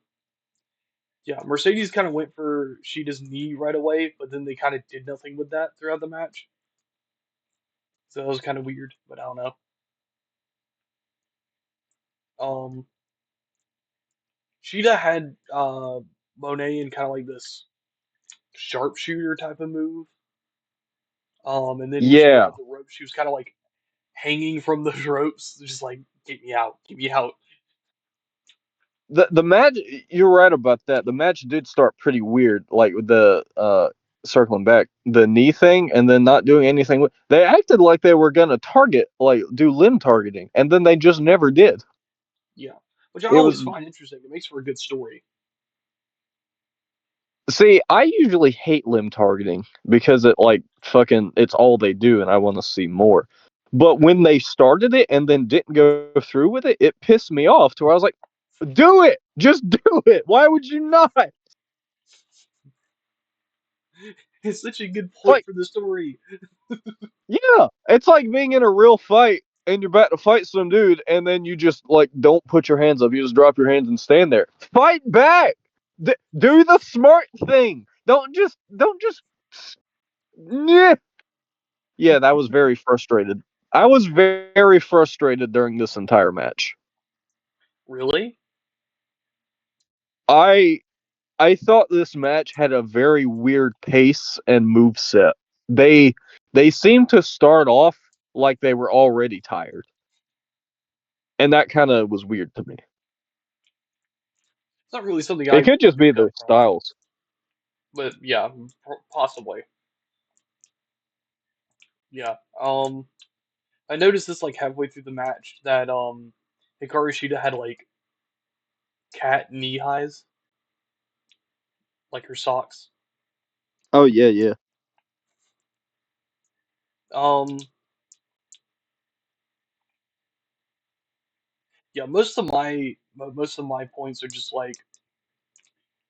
yeah. Mercedes kind of went for Sheeta's knee right away, but then they kind of did nothing with that throughout the match. So that was kind of weird, but I don't know. Um, Sheeta had Monet in kind of like this sharpshooter type of move. And then when she got Yeah. up the ropes, she was kind of like hanging from those ropes, just like get me out. The match, you're right about that. The match did start pretty weird, like with the circling back, the knee thing and then not doing anything with, they acted like they were gonna target, like do limb targeting, and then they just never did. Yeah, which I It always was find interesting. It makes for a good story. See, I usually hate limb targeting because it like fucking it's all they do and I want to see more. But when they started it and then didn't go through with it, it pissed me off to where I was like, do it! Just do it! Why would you not? It's such a good It's point like, for the story. yeah, it's like being in a real fight and you're about to fight some dude and then you just like don't put your hands up. You just drop your hands and stand there. Fight back. Do the smart thing. Don't just. Yeah. Yeah, that was very frustrated. I was very frustrated during this entire match. Really? I I thought this match had a very weird pace and move set. They they seemed to start off like they were already tired, and that kind of was weird to me. It's not really something It I could just be picked up their from, styles. but yeah, possibly. Yeah. I noticed this like halfway through the match that Hikaru Shida had like cat knee highs, like her socks. Oh yeah, yeah. Um, yeah, most of my points are just like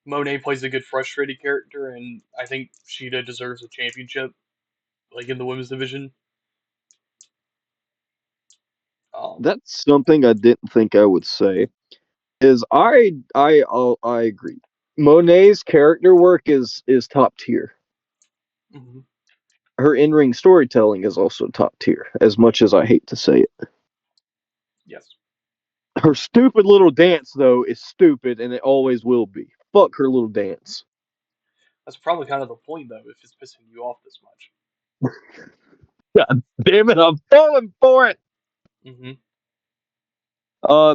Monet plays a good frustrated character, and I think Shida deserves a championship, like in the women's division. Um, That's something I didn't think I would say. Is I agree. Monet's character work is top tier. mhm, Her in-ring storytelling is also top tier, as much as I hate to say it. yes, Her stupid little dance, though, is stupid, and it always will be. Fuck her little dance. that's probably kind of the point though, if it's pissing you off this much. God damn it, I'm falling for it. Hmm.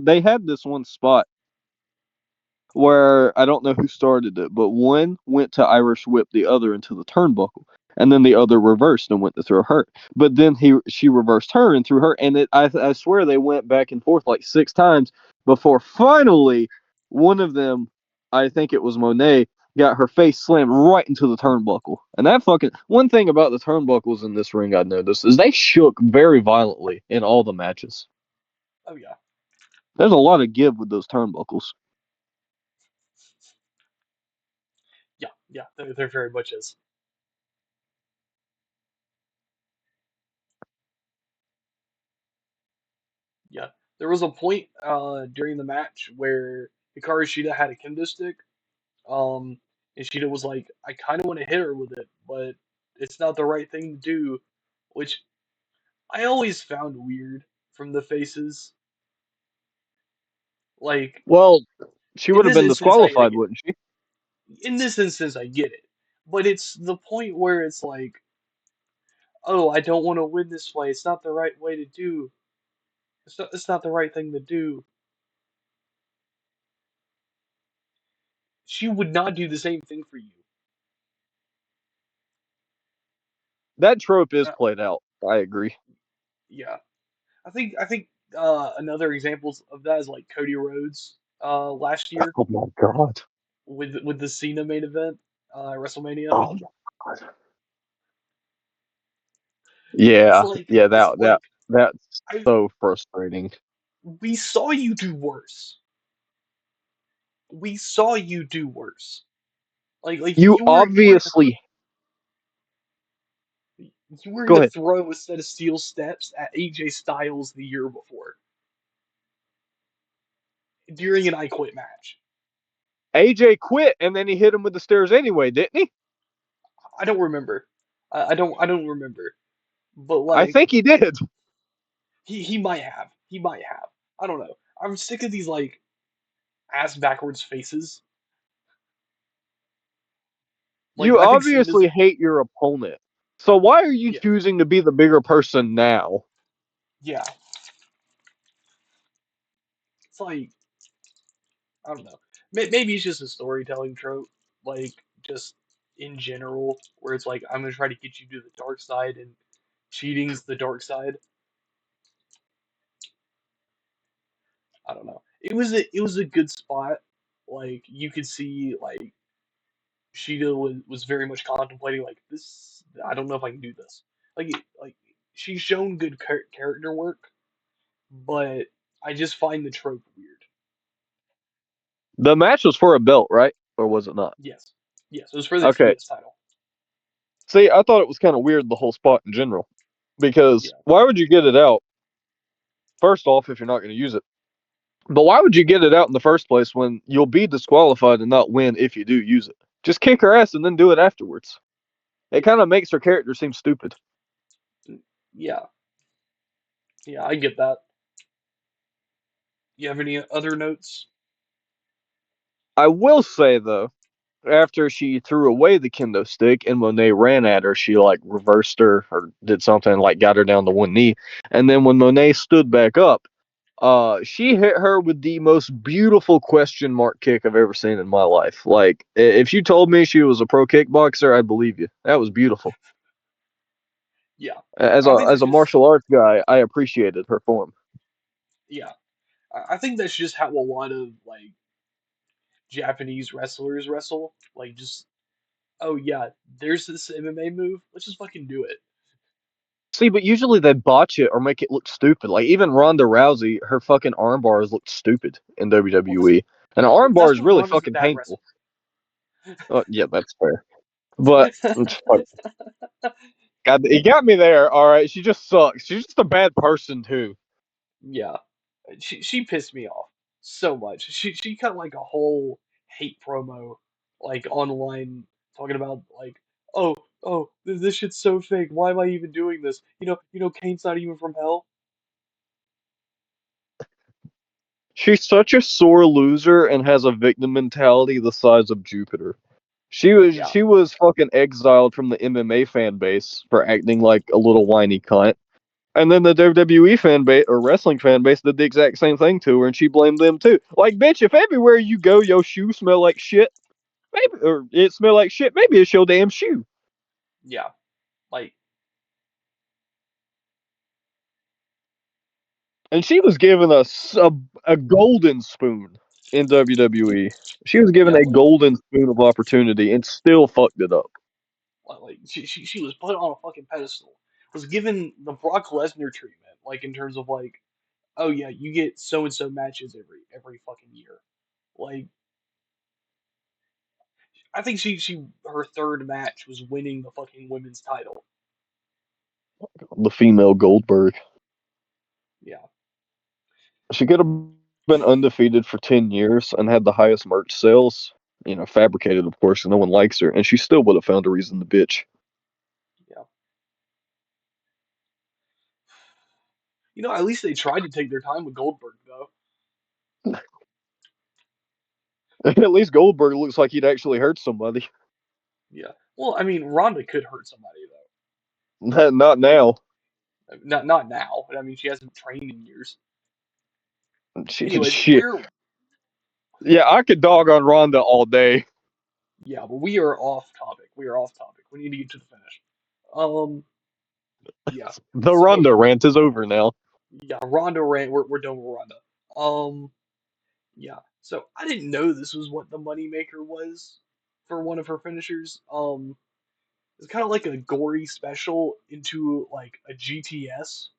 They had this one spot where I don't know who started it, but one went to Irish whip the other into the turnbuckle, and then the other reversed and went to throw her. But then she reversed her and threw her, and I swear they went back and forth like 6 times before finally one of them, I think it was Monet, got her face slammed right into the turnbuckle. And that fucking one thing about the turnbuckles in this ring I noticed is they shook very violently in all the matches. Oh yeah, There's a lot of give with those turnbuckles. yeah, yeah. There very much is. Yeah, there was a point during the match where Hikaru Shida had a kendo stick, um, and Shida was like, "I kind of want to hit her with it, but it's not the right thing to do," which I always found weird from the faces. Like Well, she in would have this been instance, I disqualified, get wouldn't she? in this instance I get it, but it's the point where it's like, "Oh, I don't want to win this way. It's not the right way to do. It's not the right thing to do." She would not do the same thing for you. That trope is Uh, played out. I agree. yeah. I think another examples of that is like Cody Rhodes last year Oh my god. with the Cena main event WrestleMania. Oh my god. Yeah, yeah. It's That like that's I so frustrating. we saw you do worse. We saw you do worse. Like You obviously you were go gonna ahead. throw a set of steel steps at AJ Styles the year before during an I Quit match. AJ quit and then he hit him with the stairs anyway, didn't he? I don't remember. I don't remember. But I like think he did. he might have. He might have. I don't know. I'm sick of these like ass backwards faces. Like You I think Cena's obviously hate your opponent. So why are you yeah, choosing to be the bigger person now? yeah. It's like I don't know. Maybe it's just a storytelling trope. Like just in general, where it's like I'm gonna try to get you to the dark side, and cheating's the dark side. I don't know. It was a good spot. Like you could see like Sheeta was very much contemplating like this. I don't know if I can do this. Like she's shown good character work, but I just find the trope weird. The match was for a belt, right? Or was it not? Yes, yes, it was for the Okay. TS title. See, I thought it was kind of weird, the whole spot in general. Because Yeah, why would you get it out, first off, if you're not going to use it? But why would you get it out in the first place when you'll be disqualified and not win if you do use it? Just kick her ass and then do it afterwards. It kind of makes her character seem stupid. yeah, yeah. I get that. You have any other notes? I will say, though, after she threw away the kendo stick and when they ran at her, she like reversed her or did something like got her down to one knee. And then when Monet stood back up, she hit her with the most beautiful question mark kick I've ever seen in my life. Like, if you told me she was a pro kickboxer, I'd believe you. That was beautiful. Yeah, As I a think as that's a just martial arts guy, I appreciated her form. yeah. I think that's just how a lot of like Japanese wrestlers wrestle. Like just oh yeah, there's this MMA move. Let's just fucking do it. See, but usually they botch it or make it look stupid. Like even Ronda Rousey, her fucking arm bars looked stupid in Well, that's WWE, and an arm bar that's is what really Ronda's a fucking bad wrestler. painful. Yeah, that's fair. But God, he got me there. All right, she just sucks. She's just a bad person too. Yeah, she pissed me off so much. She cut like a whole hate promo like online talking about like oh this shit's so fake. Why am I even doing this? You know Kane's not even from hell. She's such a sore loser and has a victim mentality the size of Jupiter. Yeah, She was fucking exiled from the MMA fan base for acting like a little whiny cunt. And then the WWE fan base or wrestling fan base did the exact same thing to her, and she blamed them too. Like, bitch, if everywhere you go your shoes smell like shit, maybe or it smell like shit, maybe it's your damn shoe. yeah, like And she was given a golden spoon in WWE. She was given yeah, a golden spoon of opportunity and still fucked it up. like she was put on a fucking pedestal. Was given the Brock Lesnar treatment, like in terms of like oh yeah, you get so and so matches every fucking year. Like I think she her third match was winning the fucking women's title. The female Goldberg. Yeah, She could have been undefeated for 10 years and had the highest merch sales. You know, fabricated, of course, and no one likes her, and she still would have found a reason to bitch. yeah. At least they tried to take their time with Goldberg though. At least Goldberg looks like he'd actually hurt somebody. Yeah. Well, I mean, Ronda could hurt somebody Not now. though. Not now. I mean, she hasn't trained in years. Anyways, Shit. Yeah, I could dog on Ronda all day. yeah, but we are off topic. We are off topic. We need to get to the finish. Um, yeah. The So Ronda rant is over now. yeah, Ronda ran. We're done with Ronda. Um, yeah. So I didn't know this was what the moneymaker was for one of her finishers. It's kind of like a gory special into like a GTS.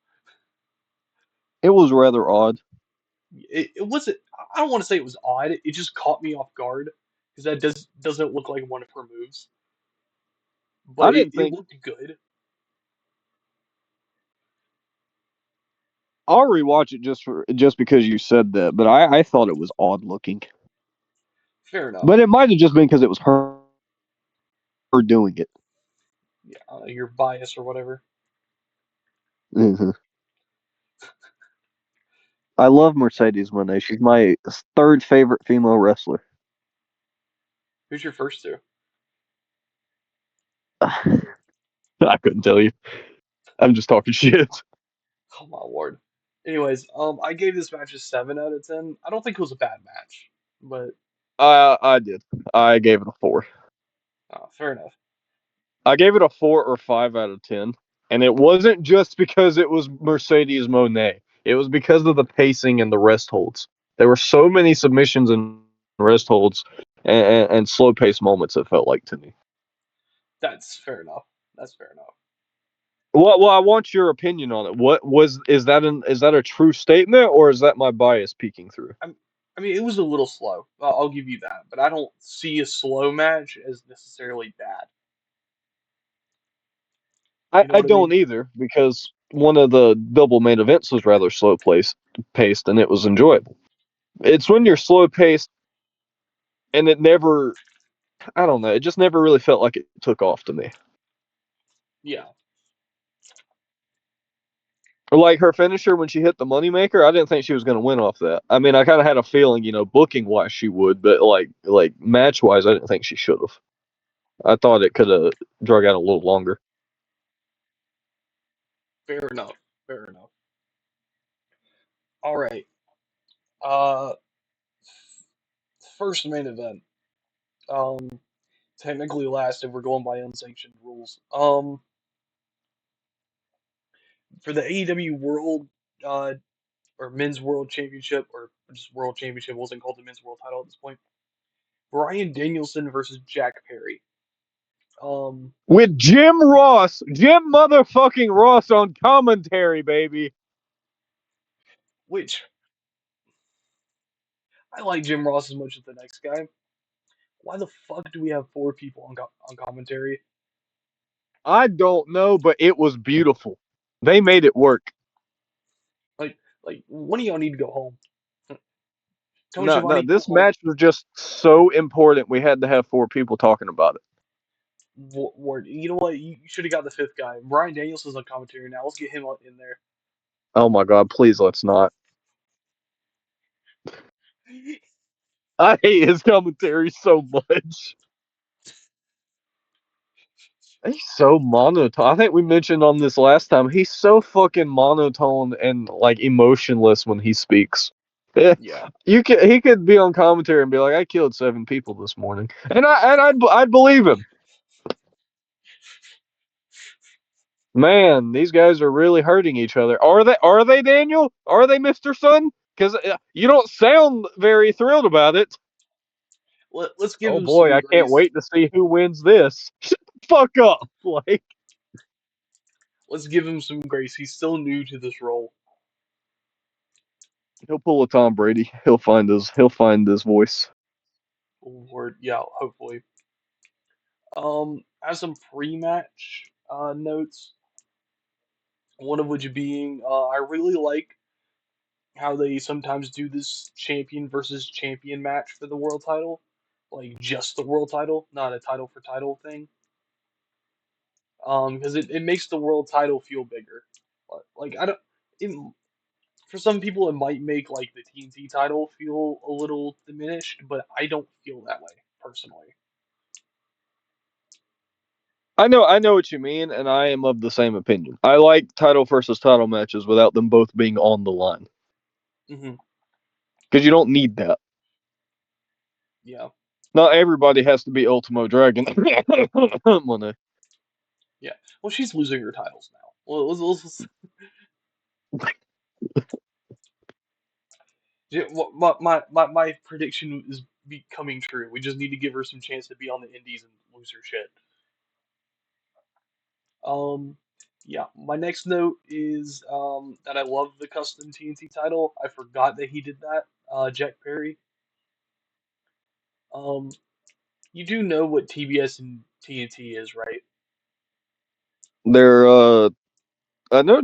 It was rather odd. It wasn't. I don't want to say it was odd. It just caught me off guard because that doesn't look like one of her moves. I But it, didn't it think. looked good. I'll rewatch it just because you said that, but I thought it was odd looking. Fair enough. But it might have just been because it was her doing it. Yeah, your bias or whatever. Hmm. I love Mercedes Moné. She's my third favorite female wrestler. Who's your first two? I couldn't tell you. I'm just talking shit. Oh my lord. Anyways, I gave this match a 7 out of 10. I don't think it was a bad match, but I did. I gave it a 4. Fair enough. I gave it a 4 or 5 out of 10, and it wasn't just because it was Mercedes Monet. It was because of the pacing and the rest holds. There were so many submissions and rest holds and slow paced moments. It felt like to me. That's fair enough. That's fair enough. Well, I want your opinion on it. What was is that a true statement or is that my bias peeking through? I'm, I mean, it was a little slow. I'll give you that, but I don't see a slow match as necessarily bad. You know I what I mean? don't either because one of the double main events was rather paced and it was enjoyable. It's when you're slow paced and it never I don't know, it just never really felt like it took off to me. Yeah, Or like her finisher when she hit the moneymaker, I didn't think she was going to win off that. I mean, I kind of had a feeling, booking wise she would, but like match wise, I didn't think she should have. I thought it could have drug out a little longer. fair enough. Fair enough. All right. Uh, first main event. Um, technically last if we're going by unsanctioned rules. For the AEW World uh or Men's World Championship or just World Championship wasn't called the Men's World Title at this point. Brian Danielson versus Jack Perry. Um, With Jim motherfucking Ross on commentary, baby. which I like Jim Ross as much as the next guy. Why the fuck do we have four people on commentary? I don't know, but it was beautiful. They made it work. Like, one of y'all need to go home. Tony No, no, Schiavone, go this home. match was just so important. We had to have 4 people talking about it. Ward, you know what? You should have got the fifth guy. Brian Danielson's on commentary now. Let's get him in there. Oh my god, please let's not. I hate his commentary so much. He's so monotone. I think we mentioned on this last time. He's so fucking monotone and like emotionless when he speaks. Yeah, Yeah. he could be on commentary and be like, "I killed 7 people this morning," and I'd believe him. Man, these guys are really hurting each other. Are they? Are they, Daniel? Are they, Mister Sun? Because you don't sound very thrilled about it. Let's give Oh him boy, some I can't grace. wait to see who wins this. Shut the fuck up! Like Let's give him some grace. He's still new to this role. he'll pull a Tom Brady. He'll find his voice. Or yeah, hopefully. As some pre-match notes, one of which being, I really like how they sometimes do this champion versus champion match for the world title, like just the world title, not a title for title thing. Because it makes the world title feel bigger. Like I don't, it, for some people it might make like the TNT title feel a little diminished, but I don't feel that way personally. I know what you mean, and I am of the same opinion. I like title versus title matches without them both being on the line Hmm. because you don't need that. Yeah, Not everybody has to be Ultimo Dragon. Money. yeah. Well, she's losing her titles now. Well, yeah, my prediction is becoming true. We just need to give her some chance to be on the indies and lose her shit. Um, yeah. My next note is that I love the custom TNT title. I forgot that he did that. Jack Perry. Um, you do know what TBS and TNT is, right? They're I know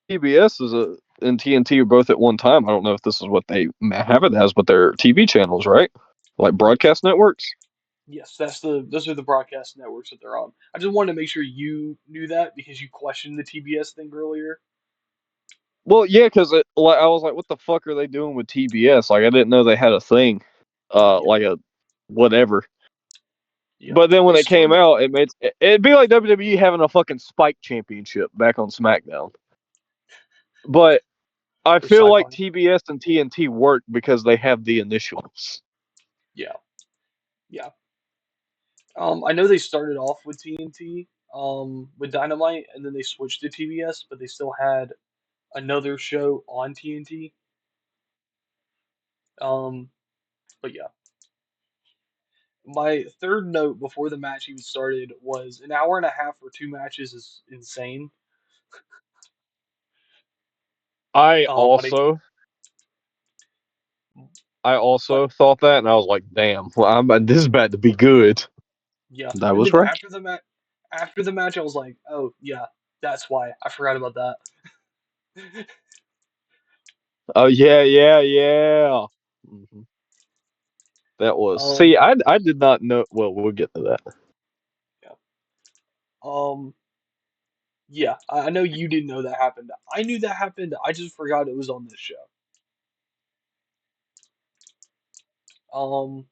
TBS is and TNT are both at one time. I don't know if this is what they have it as, but they're TV channels, right? Like broadcast networks. Yes, those are the broadcast networks that they're on. I just wanted to make sure you knew that because you questioned the TBS thing earlier. Well, yeah, because like, I was like, what the fuck are they doing with TBS? Like, I didn't know they had a thing, Yeah, like a whatever. yeah. But then when They it came started. out, it'd be like WWE having a fucking Spike Championship back on SmackDown. But I Or feel like sci-fi. TBS and TNT work because they have the initials. Yeah, yeah. I know they started off with TNT, with Dynamite, and then they switched to TBS, but they still had another show on TNT. Um, but yeah, my third note before the match even started was an hour and a half for two matches is insane. I But also I but also thought that, and I was like, "Damn, well, this is about to be good." yeah, I and was then right. after the match, I was like, oh yeah, that's why I forgot about that. Oh yeah, yeah, yeah. hmm That was. See, um, I did not know. Well, we'll get to that. yeah, um, yeah, I know you didn't know that happened. I knew that happened. I just forgot it was on this show. Um,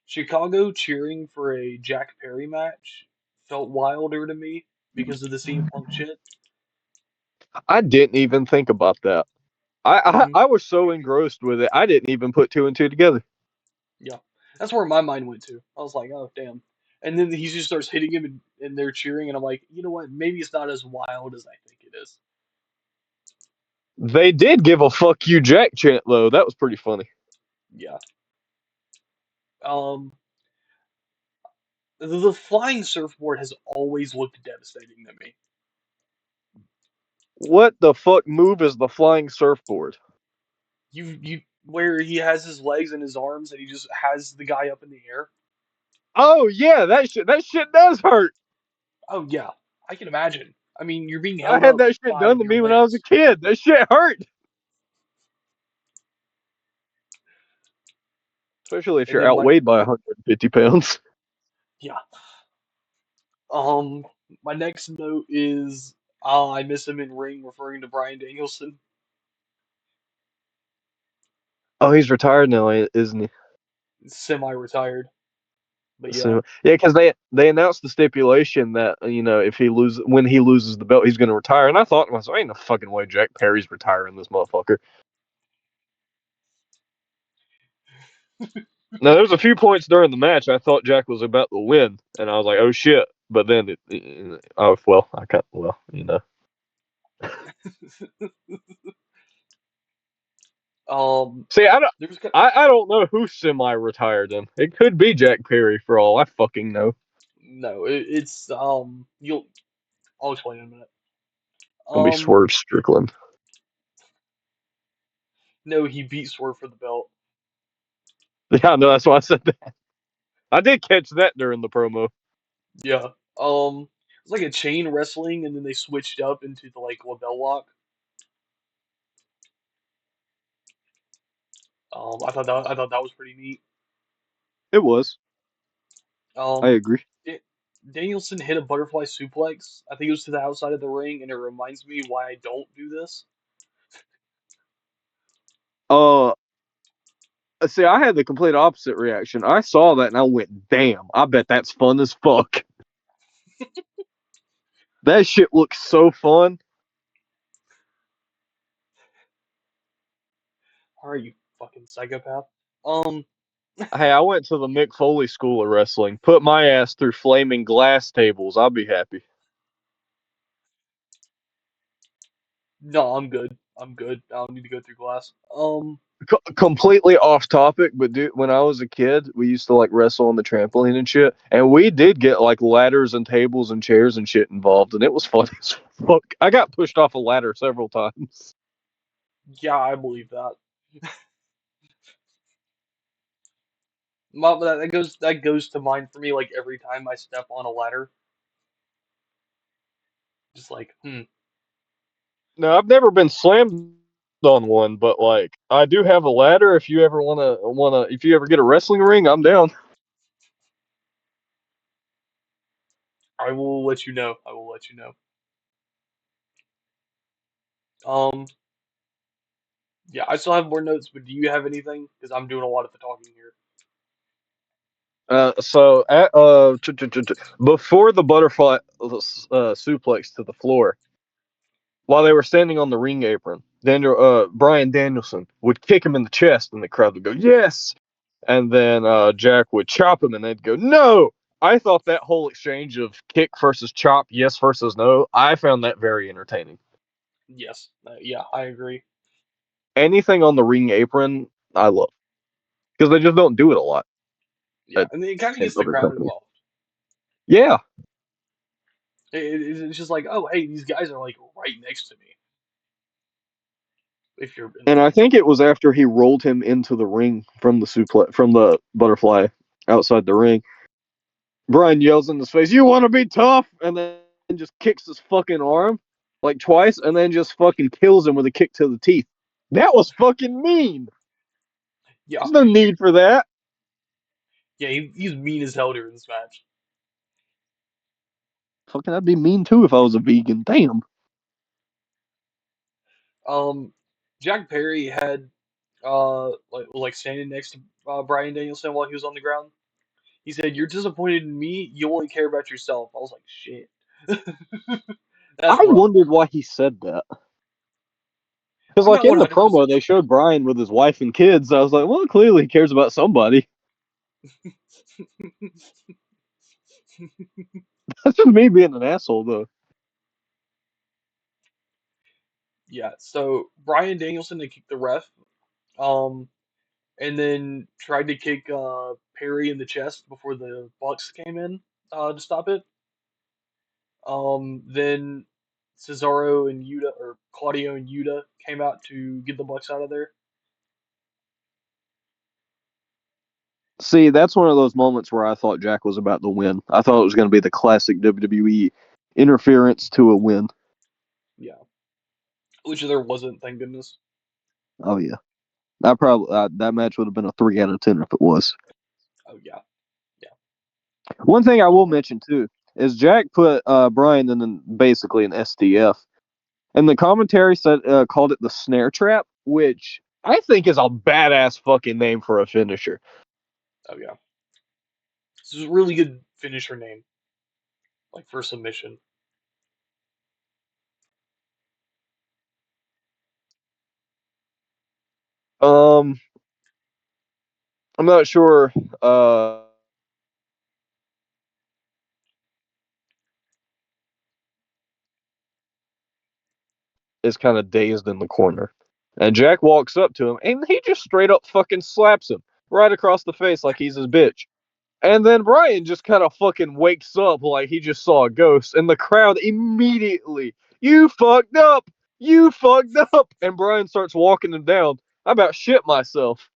Chicago cheering for a Jack Perry match felt wilder to me because of the CM Punk shit. I didn't even think about that. Hmm. I was so engrossed with it, I didn't even put two and two together. Yeah, that's where my mind went to. I was like, oh damn. And then he just starts hitting him, and they're cheering, and I'm like, you know what? Maybe it's not as wild as I think it is. They did give a "fuck you, Jack" chant though. That was pretty funny. Yeah. Um, the flying surfboard has always looked devastating to me. What the fuck move is the flying surfboard? You where he has his legs and his arms, and he just has the guy up in the air. Oh yeah, that shit does hurt. Oh yeah, I can imagine. I mean, you're being I held had up that shit by done to your me when I was a legs. kid. That shit hurt, especially if And you're then outweighed by 150 pounds. yeah. Um, my next note is, ah, I miss him in ring, referring to Bryan Danielson, Oh, he's retired now, isn't he? semi-retired. But yeah, So, yeah, because they announced the stipulation that if when he loses the belt, he's going to retire. And I thought to myself, ain't no fucking way Jack Perry's retiring this motherfucker. Now, there was a few points during the match I thought Jack was about to win, and I was like, oh shit. But then, oh well, I can't. Well. um, See, I don't, there's ki- I don't know who semi-retired him. It could be Jack Perry for all I fucking know. no, it's you'll I'll explain in a minute. Gonna be Um, Swerve Strickland. no, he beat Swerve for the belt. Yeah, no, that's why I said that. I did catch that during the promo. Yeah. It's like a chain wrestling, and then they switched up into the like label lock. I thought that was pretty neat. It was. I Um, agree. Da- Danielson hit a butterfly suplex. I think it was to the outside of the ring, and it reminds me why I don't do this. Uh, See, I had the complete opposite reaction. I saw that and I went, "Damn! I bet that's fun as fuck." That shit looks so fun. Are you fucking psychopath? Um, Hey, I went to the Mick Foley School of Wrestling. Put my ass through flaming glass tables. I'll be happy. no, I'm good. I'm good. I don't need to go through glass. Completely off topic, but dude, when I was a kid, we used to like wrestle on the trampoline and shit, and we did get like ladders and tables and chairs and shit involved, and it was fun as fuck. I got pushed off a ladder several times. Yeah, I believe that. That goes to mind for me like every time I step on a ladder. Just like, No, I've never been slammed on one, but like I do have a ladder. If you ever if you ever get a wrestling ring, I'm down. I will let you know. I will let you know. Um, yeah, I still have more notes, but do you have anything? Because I'm doing a lot of the talking here. Before the butterfly suplex to the floor, while they were standing on the ring apron, Brian Danielson would kick him in the chest, and the crowd would go yes, and then Jack would chop him, and they'd go no, I thought that whole exchange of kick versus chop, yes versus no, I found that very entertaining. Yes, yeah, I agree. Anything on the ring apron, I love because they just don't do it a lot Yeah, at and it kind of in gets the other crowd companies. involved. Yeah, It's just like, oh, hey, these guys are like right next to me. If you're in the and I ring think it somewhere. was after he rolled him into the ring from the butterfly outside the ring. Brian yells in his face, "You want to be tough?" and then just kicks his fucking arm like twice, and then just fucking kills him with a kick to the teeth. That was fucking mean. Yeah, There's no need for that. yeah, he's mean as hell during this match. Fucking, I'd be mean too if I was a vegan. Damn. Um, Jack Perry had like standing next to Brian Danielson while he was on the ground. He said, "You're disappointed in me. You only care about yourself." I was like, "Shit, that's I rough." wondered why he said that. Because, I'm like, not in the 100% promo, they showed Brian with his wife and kids. I was like, well, clearly he cares about somebody. That's just me being an asshole, though. Yeah, so Brian Danielson to kick the ref, um, and then tried to kick Perry in the chest before the Bucks came in to stop it. Then Cesaro and Yuta, or Claudio and Yuta, came out to get the Bucks out of there. See, that's one of those moments where I thought Jack was about to win. I thought it was going to be the classic WWE interference to a win. Yeah, which there wasn't, thank goodness. Oh, yeah. That match would have been a 3 out of 10 if it was. Oh yeah, yeah. One thing I will Um, mention, too, is Jack put Brian in basically an SDF. And the commentary called it the snare trap, which I think is a badass fucking name for a finisher. oh yeah. This is a really good finisher name, like for submission. Um, I'm not sure. Is kind of dazed in the corner, and Jack walks up to him, and he just straight up fucking slaps him right across the face like he's his bitch. And then Brian just kind of fucking wakes up like he just saw a ghost, and the crowd immediately, "You fucked up! You fucked up!" And Brian starts walking him down. I about shit myself.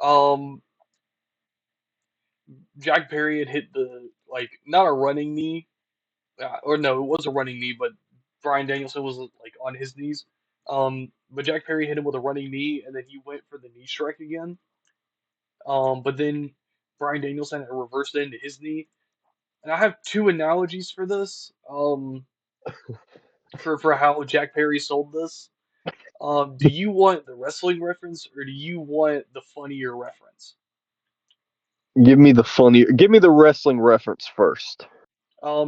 Um, Jack Perry had hit the like not a running knee, or no, it was a running knee, but Brian Danielson was like on his knees. But Jack Perry hit him with a running knee, and then he went for the knee strike again. But then Brian Danielson had reversed it into his knee. And I have two analogies for this. For how Jack Perry sold this. Do you want the wrestling reference or do you want the funnier reference? Give me the wrestling reference first.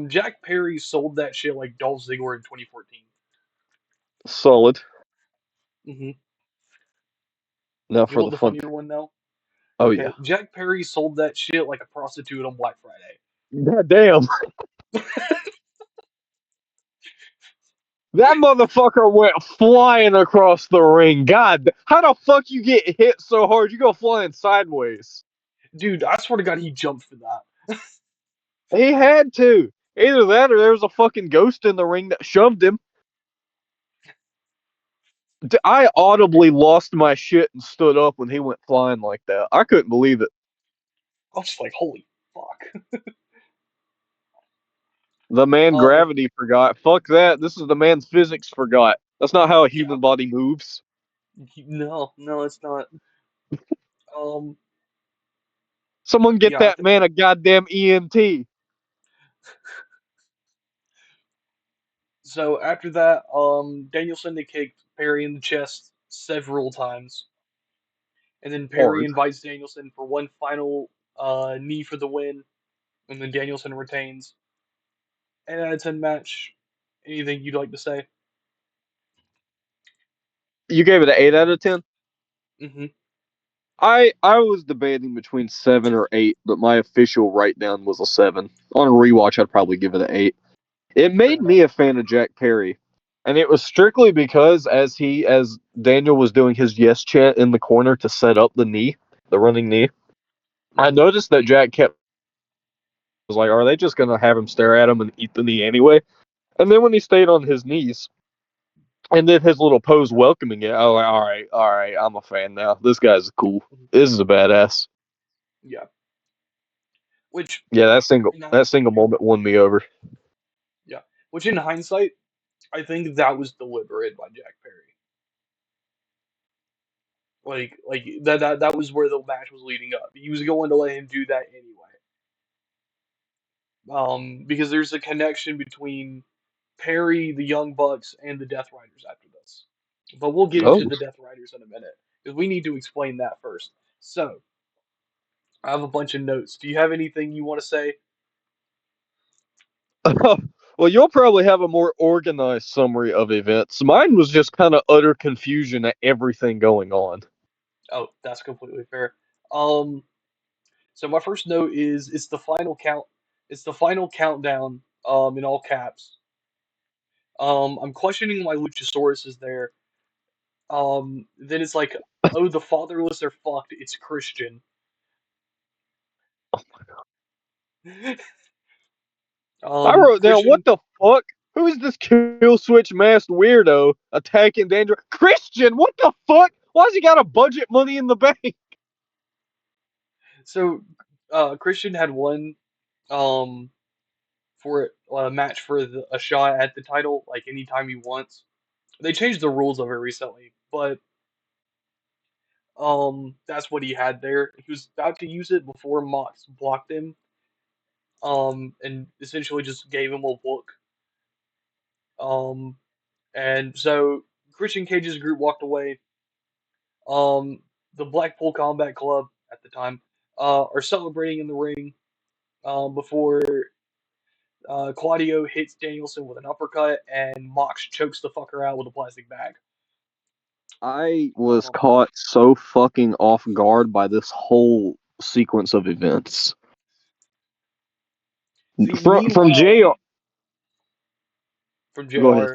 Jack Perry sold that shit like Dolph Ziggler in 2014. Solid. Hmm. Now You for want the the fun. funnier one now? Oh yeah. Okay, Jack Perry sold that shit like a prostitute on Black Friday. God damn. That motherfucker went flying across the ring. God, how the fuck you get hit so hard? You go flying sideways. Dude, I swear to God, he jumped for that. He had to. Either that or there was a fucking ghost in the ring that shoved him. I audibly lost my shit and stood up when he went flying like that. I couldn't believe it. I was just like, holy fuck. The man Um, gravity forgot. Fuck that. This is the man's physics forgot. That's not how a yeah, human body moves. no, no, it's not. Um, Someone get yeah, I that think man a goddamn EMT. so. After that, Danielson kicked Perry in the chest several times, and then Perry Hard. invites Danielson for one final knee for the win, and then Danielson retains. 8 out of 10 match. Anything you'd like to say? You gave it an 8 out of 10? Hmm. I was debating between 7 or 8, but my official write down was a 7. On a rewatch, I'd probably give it an 8. It Fair made enough. me a fan of Jack Perry, and it was strictly because as Daniel was doing his yes chant in the corner to set up the running knee, I Hmm. noticed that Jack kept was like, are they just gonna have him stare at him and eat the knee anyway? And then when he stayed on his knees and did his little pose welcoming it, I was like, all right, I'm a fan now. This guy's cool. Hmm. This is a badass. Yeah. Which Yeah, in that single moment won me over. yeah. Which in hindsight, I think that was deliberate by Jack Perry. Like that was where the match was leading up. He was going to let him do that anyway. Because there's a connection between Perry, the Young Bucks, and the Death Riders after this. But we'll get into Oh, the Death Riders in a minute because we need to explain that first. So I have a bunch of notes. Do you have anything you want to say? well, you'll probably have a more organized summary of events. Mine was just kind of utter confusion at everything going on. Oh, that's completely fair. Um, so my first note is it's the final count. It's the final countdown. In all caps. I'm questioning why Luchasaurus is there. Then it's like, oh, the fatherless are fucked. It's Christian. I wrote down, what Christian. the fuck? Who is this kill switch masked weirdo attacking Danger? Christian, what the fuck? Why's he got a budget money in the bank? So, Christian had won, um, for a match for a shot at the title, like anytime he wants. They changed the rules of it recently, but that's what he had there. He was about to use it before Mox blocked him, and essentially just gave him a look. Um, and so Christian Cage's group walked away. Um, the Blackpool Combat Club at the time are celebrating in the ring before Claudio hits Danielson with an uppercut and Mox chokes the fucker out with a plastic bag. I was Um, caught so fucking off guard by this whole sequence of events. See, From meanwhile, JR. from Go ahead. JR,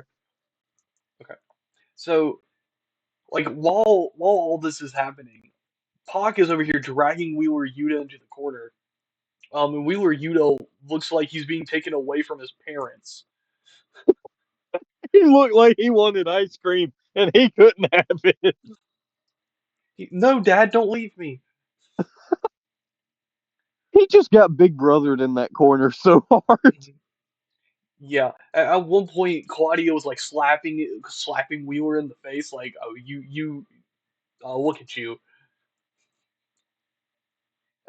okay. So, like, while all this is happening, Pac is over here dragging Wheeler Yuta into the corner. And Wheeler Yuta looks like he's being taken away from his parents. He looked like he wanted ice cream and he couldn't have it. No, Dad, don't leave me. He just got big brothered in that corner so hard. Yeah, at one point, Claudio was like slapping Wheeler in the face, like, "Oh, look at you."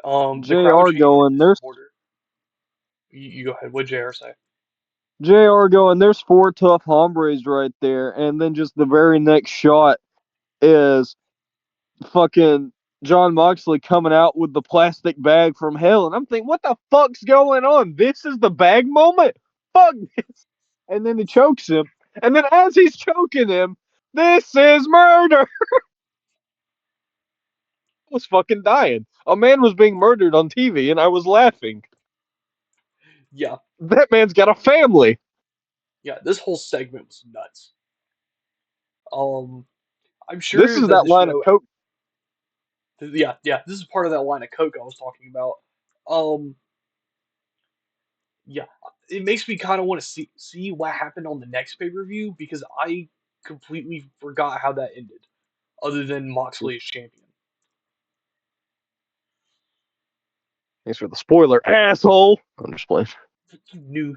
The crowd JR chanted going, his there's supporter. You go ahead. What JR say? JR going, there's 4 tough hombres right there. And then just the very next shot is fucking John Moxley coming out with the plastic bag from hell. And I'm thinking, what the fuck's going on? This is the bag moment? Fuck this. And then he chokes him. And then as he's choking him, this is murder. I was fucking dying. A man was being murdered on TV and I was laughing. Yeah, That man's got a family. yeah. This whole segment was nuts. Um, I'm This sure is that that the line of show. coke. Yeah, yeah. This is part of that line of coke I was talking about. Um, yeah. It makes me kind of want to see what happened on the next pay per view because I completely forgot how that ended. Other than Moxley as champion. Thanks for the spoiler, asshole. I'm just playing. You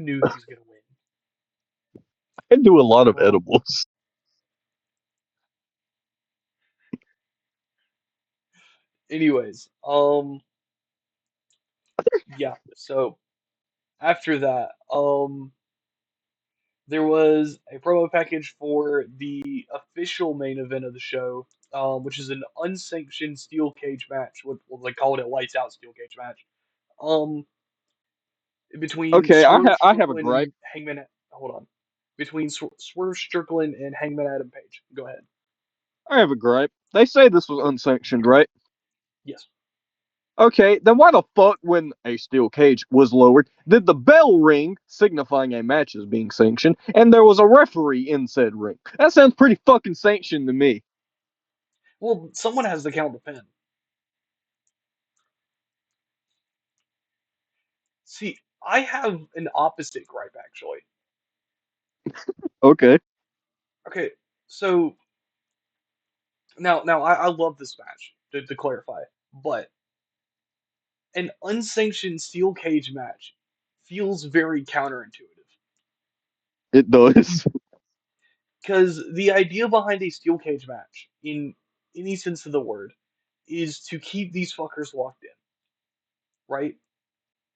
knew he was gonna win. I do a lot of Um. edibles. Anyways, yeah. So after that, there was a promo package for the official main event of the show, which is an unsanctioned steel cage match. What they called it, lights out steel cage match. Um, between Okay, Swerve I have a Strickland gripe. and Hangman. Hold on. Between Swerve Strickland and Hangman Adam Page. Go ahead. I have a gripe. They say this was unsanctioned, right? Yes. Okay, then why the fuck, when a steel cage was lowered, did the bell ring, signifying a match is being sanctioned, and there was a referee in said ring? That sounds pretty fucking sanctioned to me. Well, someone has to count the pin. See, I have an opposite gripe actually. Okay. Okay, so now I love this match to clarify, but an unsanctioned steel cage match feels very counterintuitive It does. because the idea behind a steel cage match, in any sense of the word, is to keep these fuckers locked in, right?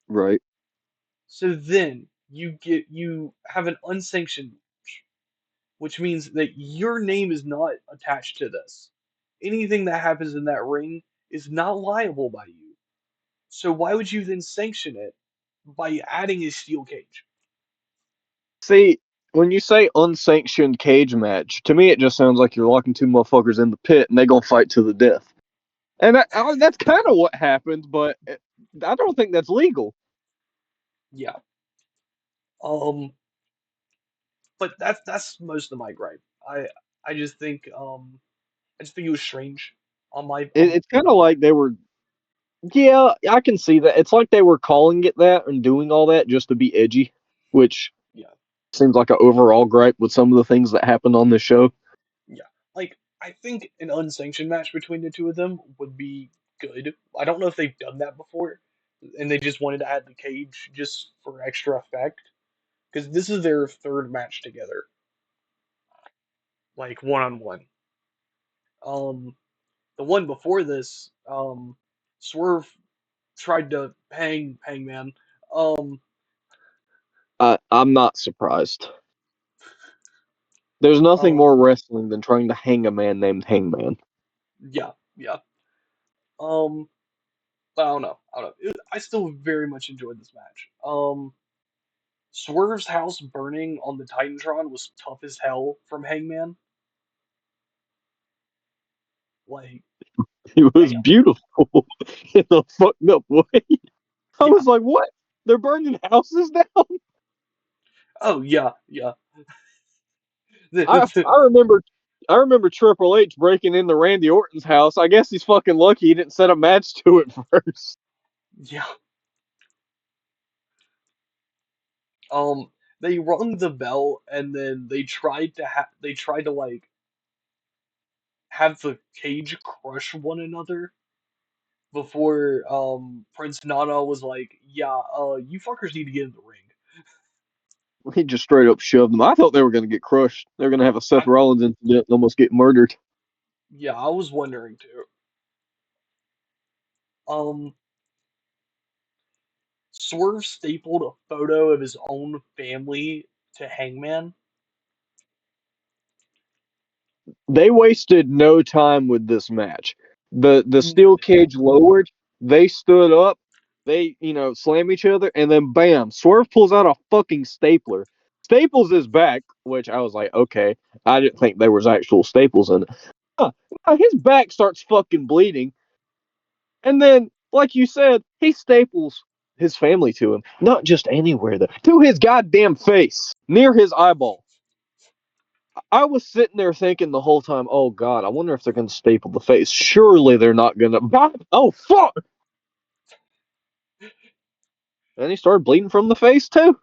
Right. So then you have an unsanctioned match, which means that your name is not attached to this. Anything that happens in that ring is not liable by you. So why would you then sanction it by adding a steel cage? See, when you say unsanctioned cage match, to me it just sounds like you're locking two motherfuckers in the pit and they gonna fight to the death. And that's kind of what happened, but I don't think that's legal. Yeah. Um, but that's most of my gripe. I just think I just think it was strange on my It's kind of like they were. Yeah, I can see that. It's like they were calling it that and doing all that just to be edgy, which yeah. seems like an overall gripe with some of the things that happened on this show. Yeah. Like I think an unsanctioned match between the two of them would be good. I don't know if they've done that before and they just wanted to add the cage just for extra effect because this is their third match together, like one on one. Um the one before this, Swerve tried to hang Hangman. Um, I'm not surprised. There's nothing um, more wrestling than trying to hang a man named Hangman. yeah, yeah. Um, but I don't know. I don't know. I still very much enjoyed this match. Swerve's house burning on the Titantron was tough as hell from Hangman. Like, It was damn. beautiful in a fucked up way. I Yeah. was like, what? They're burning houses down? Oh, yeah, yeah. I I remember I remember Triple H breaking into Randy Orton's house. I guess he's fucking lucky he didn't set a match to it first. Yeah. They rung the bell and then they tried to like have the cage crush one another before Prince Nana was like, "Yeah, you fuckers need to get in the ring." He just straight up shoved them. I thought they were going to get crushed. They were going to have a Seth I Rollins incident and almost get murdered. Yeah, I was wondering too. Um, Swerve stapled a photo of his own family to Hangman. They wasted no time with this match. The No, steel they didn't. cage lowered. They stood up. They slam each other, and then bam! Swerve pulls out a fucking stapler. Staples his back, which I was like, okay. I didn't think there was actual staples in it. Huh. Now his back starts fucking bleeding, and then, like you said, he staples his family to him. Not just anywhere though, to his goddamn face, near his eyeball. I was sitting there thinking the whole time, oh god, I wonder if they're gonna staple the face. Surely they're not gonna. Oh fuck! And he started bleeding from the face too.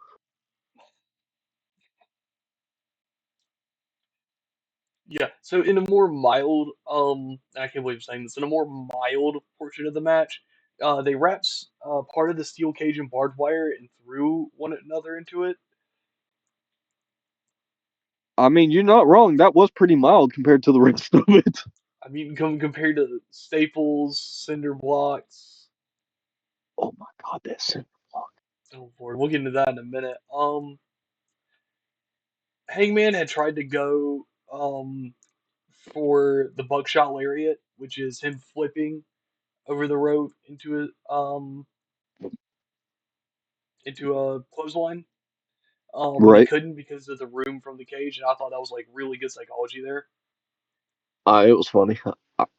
Yeah, so in a more mild, I can't believe I'm saying this, in a more mild portion of the match, they wrapped part of the steel cage in barbed wire and threw one another into it. I mean, you're not wrong. That was pretty mild compared to the rest of it. I mean, compared to staples, cinder blocks. Oh my god, that's Oh Lord, we'll get into that in a minute. Hangman had tried to go for the buckshot lariat, which is him flipping over the rope into a clothesline. But he right. couldn't because of the room from the cage, and I thought that was like really good psychology there. It was funny.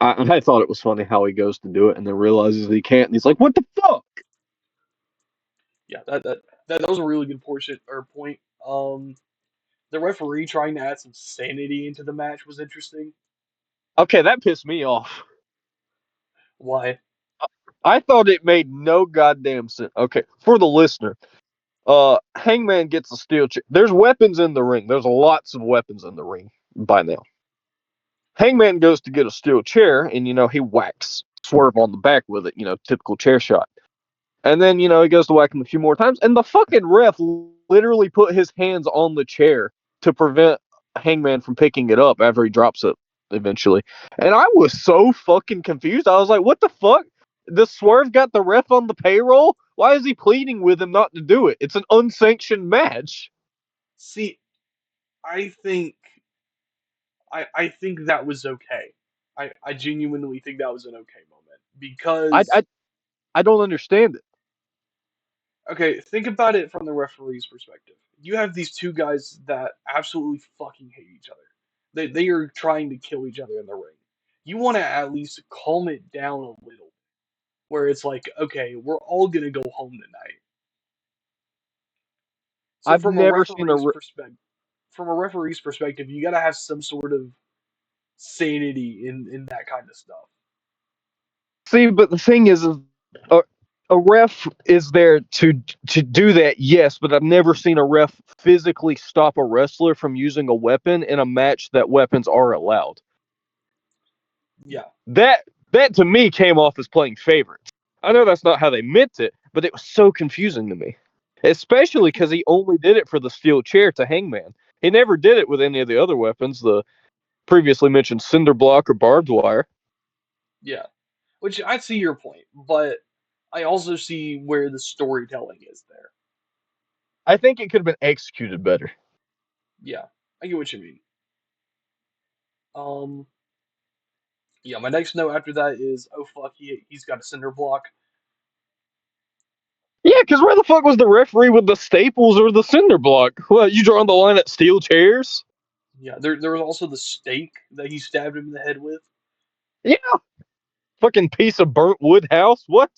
I thought it was funny how he goes to do it and then realizes he can't, and he's like, "What the fuck?" Yeah, that was a really good portion or point. The referee trying to add some sanity into the match was interesting. Okay, that pissed me off. Why? I thought it made no goddamn sense. Okay, for the listener, Hangman gets a steel chair. There's weapons in the ring. There's lots of weapons in the ring by now. Hangman goes to get a steel chair, and he whacks Swerve on the back with it. Typical chair shot. And then he goes to whack him a few more times, and the fucking ref literally put his hands on the chair to prevent Hangman from picking it up after he drops it eventually. And I was so fucking confused. I was like, "What the fuck? The Swerve got the ref on the payroll? Why is he pleading with him not to do it? It's an unsanctioned match." See, I think I think that was okay. I genuinely think that was an okay moment I because I, I don't understand it. okay, think about it from the referee's perspective. You have these two guys that absolutely fucking hate each other. They are trying to kill each other in the ring. You want to at least calm it down a little, where it's like, okay, we're all gonna go home tonight. So I've never seen a. from a referee's perspective, you gotta have some sort of sanity in that kind of stuff. See, but the thing is a, a ref is there to do that, yes, but I've never seen a ref physically stop a wrestler from using a weapon in a match that weapons are allowed. Yeah, That that to me came off as playing favorites. I know that's not how they meant it, but it was so confusing to me. Especially because he only did it for the steel chair to Hangman. He never did it with any of the other weapons, the previously mentioned cinder block or barbed wire. yeah. Which I see your point, but I also see where the storytelling is there. I think it could have been executed better. Yeah, I get what you mean. Um, yeah, my next note after that is, oh fuck, he's got a cinder block. Yeah, because where the fuck was the referee with the staples or the cinder block? What, you drawing the line at steel chairs? Yeah, there was also the stake that he stabbed him in the head with. Yeah, fucking piece of burnt wood house. What?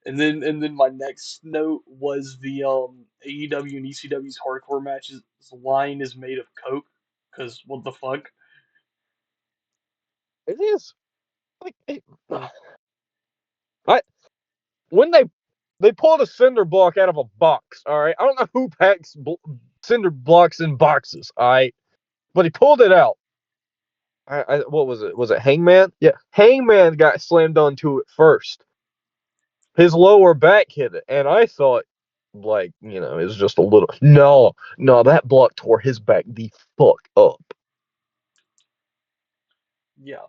And then my next note was the AEW and ECW's hardcore matches line is made of coke. Cause what the fuck? It is like Uh, I when they pulled a cinder block out of a box. All right, I don't know who packs cinder blocks in boxes. All right, but he pulled it out. What was it? Was it Hangman? Yeah, Hangman got slammed onto it first. His lower back hit it, and I thought, like, it was just a little. No, no, that block tore his back the fuck up. yeah,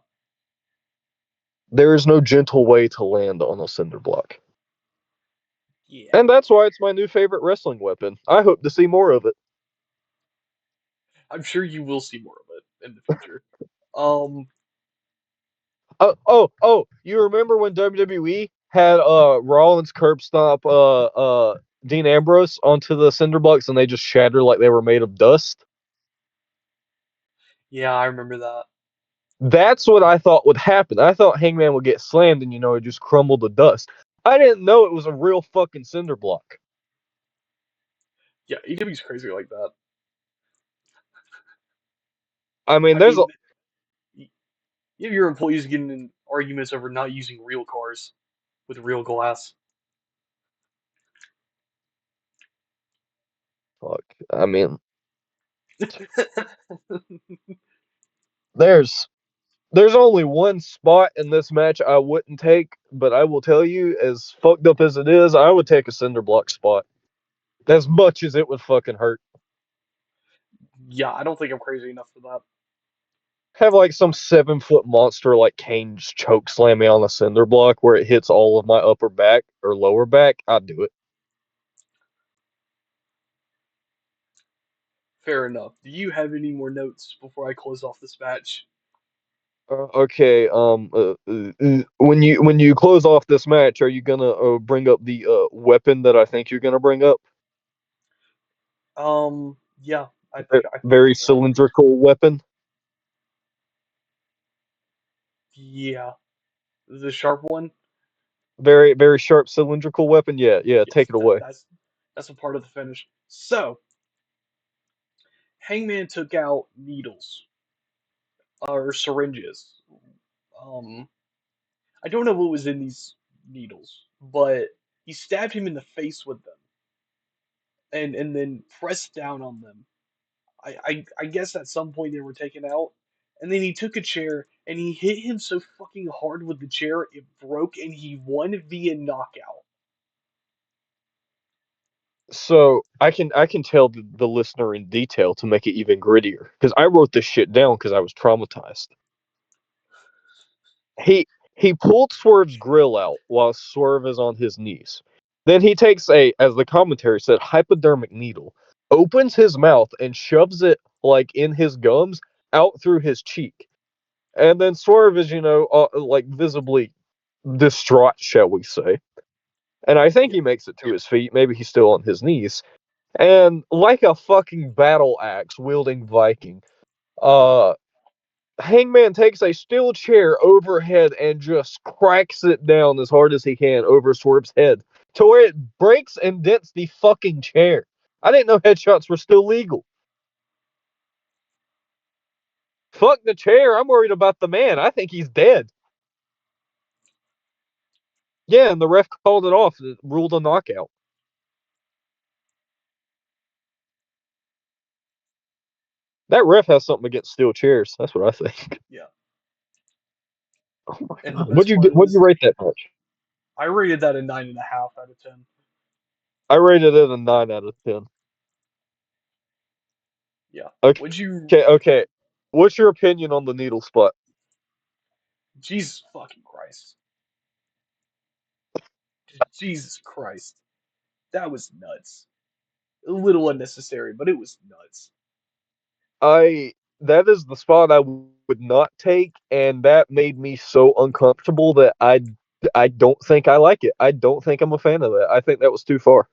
There is no gentle way to land on a cinder block. yeah. And that's why it's my new favorite wrestling weapon. I hope to see more of it. I'm sure you will see more of it in the future. Um, Oh, you remember when WWE had Rollins curb stomp Dean Ambrose onto the cinder blocks and they just shattered like they were made of dust? yeah, I remember that. That's what I thought would happen. I thought Hangman would get slammed and it just crumble to dust. I didn't know it was a real fucking cinder block. Yeah, AEW's crazy like that. I mean, I there's a mean, you have your employees getting in arguments over not using real cars with real glass. fuck. I mean, there's there's only one spot in this match I wouldn't take, but I will tell you, as fucked up as it is, I would take a cinder block spot. As much as it would fucking hurt. Yeah, I don't think I'm crazy enough for that. Have like some 7-foot monster like Kane just choke slam me on the cinder block where it hits all of my upper back or lower back. I'd do it. Fair enough. Do you have any more notes before I close off this match? Okay. When you close off this match, are you gonna bring up the weapon that I think you're gonna bring up? Yeah. I think Very you're right. cylindrical weapon. Yeah, the sharp one. Very, very sharp cylindrical weapon. Yeah, yeah. Yes, Take it away. that's a part of the finish. So Hangman took out needles or syringes. Um, I don't know what was in these needles, but he stabbed him in the face with them, and then pressed down on them. I guess at some point they were taken out, and then he took a chair and he hit him so fucking hard with the chair it broke, and he won via knockout. So I can tell the listener in detail to make it even grittier because I wrote this shit down because I was traumatized. He pulled Swerve's grill out while Swerve is on his knees. Then he takes a, as the commentary said, hypodermic needle, opens his mouth and shoves it like in his gums out through his cheek. And then Swerve is, like visibly distraught, shall we say. And I think Yeah, he makes it to his feet. Maybe he's still on his knees. And like a fucking battle axe wielding Viking, uh, Hangman takes a steel chair overhead and just cracks it down as hard as he can over Swerve's head to where it breaks and dents the fucking chair. I didn't know headshots were still legal. Fuck the chair. I'm worried about the man. I think he's dead. Yeah, and the ref called it off. It ruled a knockout. That ref has something against steel chairs. That's what I think. yeah. Oh my And the god. best part What'd you was rate that match? I rated that a 9.5 out of 10. I rated it a 9 out of 10. Yeah. Okay, Would you? okay. What's your opinion on the needle spot? Jesus fucking Christ. Jesus Christ. That was nuts. A little unnecessary, but it was nuts. I That is the spot I would not take, and that made me so uncomfortable that I don't think I like it. I don't think I'm a fan of that. I think that was too far.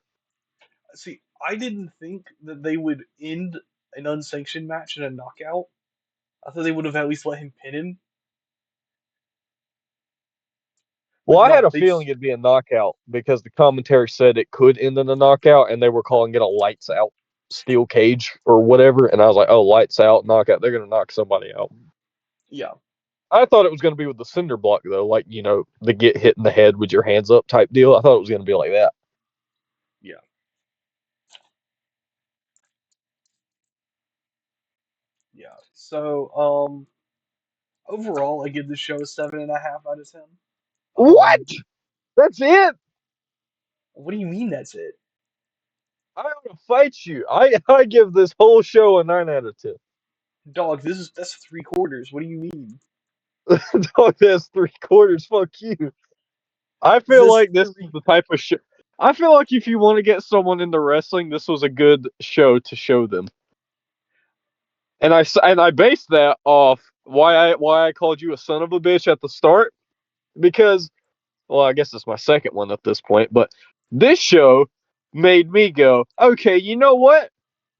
See, I didn't think that they would end an unsanctioned match in a knockout. I thought they would have at least let him pin him, Well, but I had no, a they feeling just it'd be a knockout because the commentary said it could end in a knockout, and they were calling it a lights out steel cage or whatever. And I was like, oh, lights out knockout. They're gonna knock somebody out. yeah, I thought it was gonna be with the cinder block though, like the get hit in the head with your hands up type deal. I thought it was gonna be like that. yeah, yeah. So, overall, I give the show a 7.5 out of 10. What? Um, That's it. what do you mean that's it? I want to fight you. I give this whole show a 9 out of 10. Dog, that's 3/4. What do you mean? Dog, that's 3 quarters. Fuck you. I feel That's like this is three. the type of show. I feel like if you want to get someone into wrestling, this was a good show to show them. And I based that off why I called you a son of a bitch at the start because, well, I guess it's my second one at this point, but this show made me go, okay, you know what?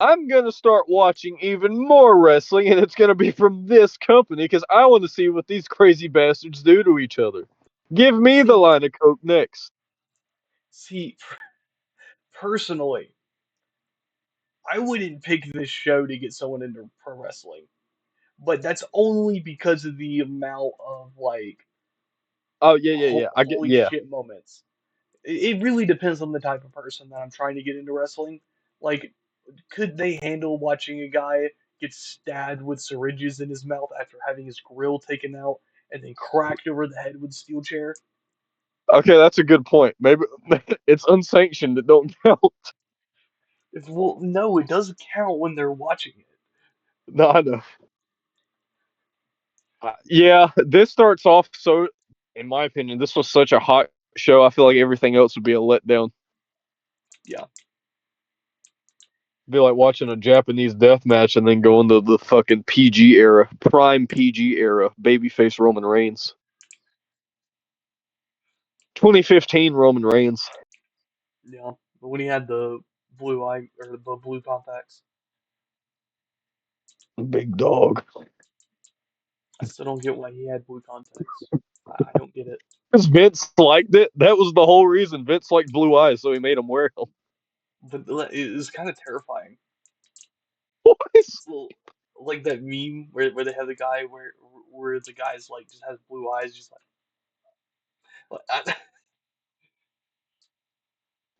I'm gonna start watching even more wrestling, and it's gonna be from this company because I want to see what these crazy bastards do to each other. Give me the See, line of coke next. see, personally, I wouldn't pick this show to get someone into pro wrestling, but that's only because of the amount of like Oh yeah, yeah, yeah. I get holy yeah. shit moments. It really depends on the type of person that I'm trying to get into wrestling. Like, could they handle watching a guy get stabbed with syringes in his mouth after having his grill taken out and then cracked over the head with a steel chair? Okay, that's a good point. Maybe it's unsanctioned. It don't count. Well, no, it doesn't count when they're watching it. No, I know. Yeah, this starts off so. In my opinion, this was such a hot show. I feel like everything else would be a letdown. Yeah, Be like watching a Japanese death match and then going to the fucking PG era, prime PG era, babyface Roman Reigns. 2015 Roman Reigns. yeah. But when he had the blue eye or the blue contacts, Big dog. I still don't get why he had blue contacts. I don't get it. Because Vince liked it. That was the whole reason. Vince liked blue eyes, so he made him wear them. But it was kind of terrifying. What? It's like that meme where they have the guy where the guy's like just has blue eyes, just like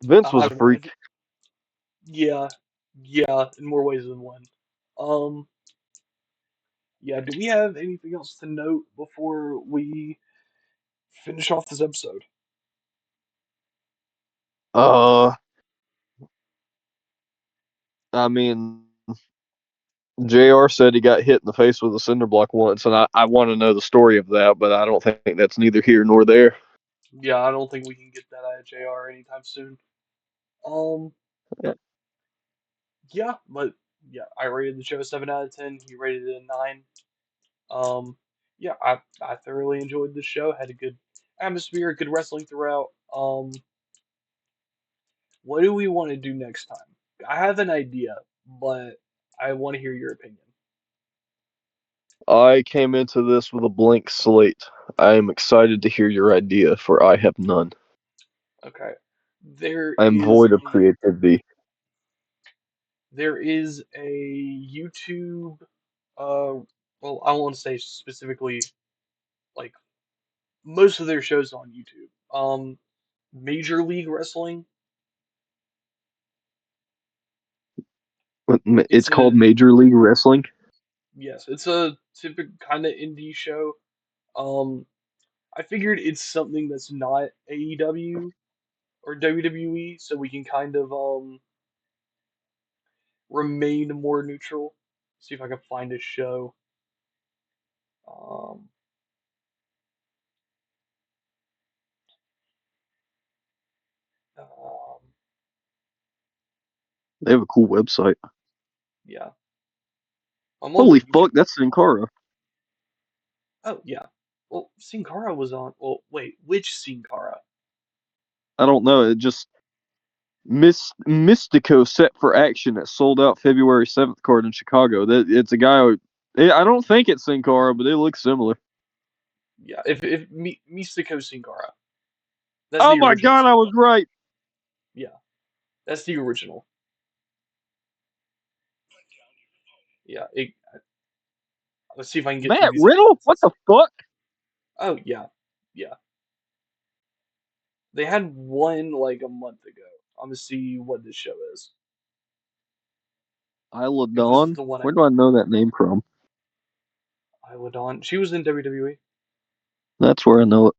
Vince I was a don't know. freak. Yeah, yeah, in more ways than one. Um, yeah. Do we have anything else to note before we finish off this episode? Uh, I mean, JR said he got hit in the face with a cinder block once, and I want to know the story of that, but I don't think that's neither here nor there. Yeah, I don't think we can get that out of JR anytime soon. Um, Yeah. yeah, but yeah, I rated the show a 7 out of 10. He rated it a 9. Um, yeah, I thoroughly enjoyed the show. Had a good atmosphere, good wrestling throughout. What do we want to do next time? I have an idea, but I want to hear your opinion. I came into this with a blank slate. I am excited to hear your idea, for I have none. Okay. There I am is void of a creativity. there is a YouTube well, I won't say specifically like most of their shows on YouTube. Major League Wrestling. It's It's called a Major League Wrestling. yes, it's a typical kind of indie show. Um, I figured it's something that's not AEW or WWE, so we can kind of remain more neutral. See if I can find a show. Um, um, They have a cool website. yeah, I'm on their Holy YouTube. fuck, that's Sin Cara. Oh yeah. Well, Sin Cara was on. Well, wait, which Sin Cara? I don't know. It just Mystico set for action at sold out February 7th card in Chicago. That it's a guy. I don't think it's Sin Cara, but it looks similar. Yeah, if Mystico Sin Cara. That's Oh the my original god, Sin I was Cara. right. Yeah, that's the original. Yeah, let's see if I can get through Matt these Riddle? What announcements. the fuck? Oh yeah, yeah. They had one like a month ago. I'm gonna see what this show is. Isla If this is Dawn? the one Where do I know that name from? Isla Dawn. She was in WWE. That's where I know it.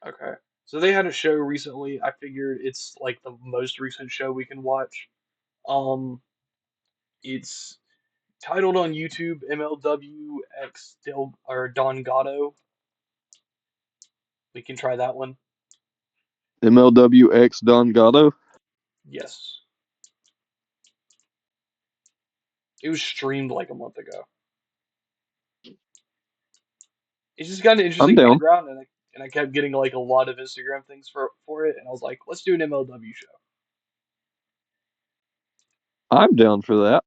Okay. So they had a show recently. I figured it's like the most recent show we can watch. Um, it's titled on YouTube MLW X Del or Don Gatto. We can try that one. MLWX Don Gatto. Yes. It was streamed like a month ago. It's just got an I'm interesting down. background, and I kept getting like a lot of Instagram things for it, and I was like, let's do an MLW show. I'm down for that.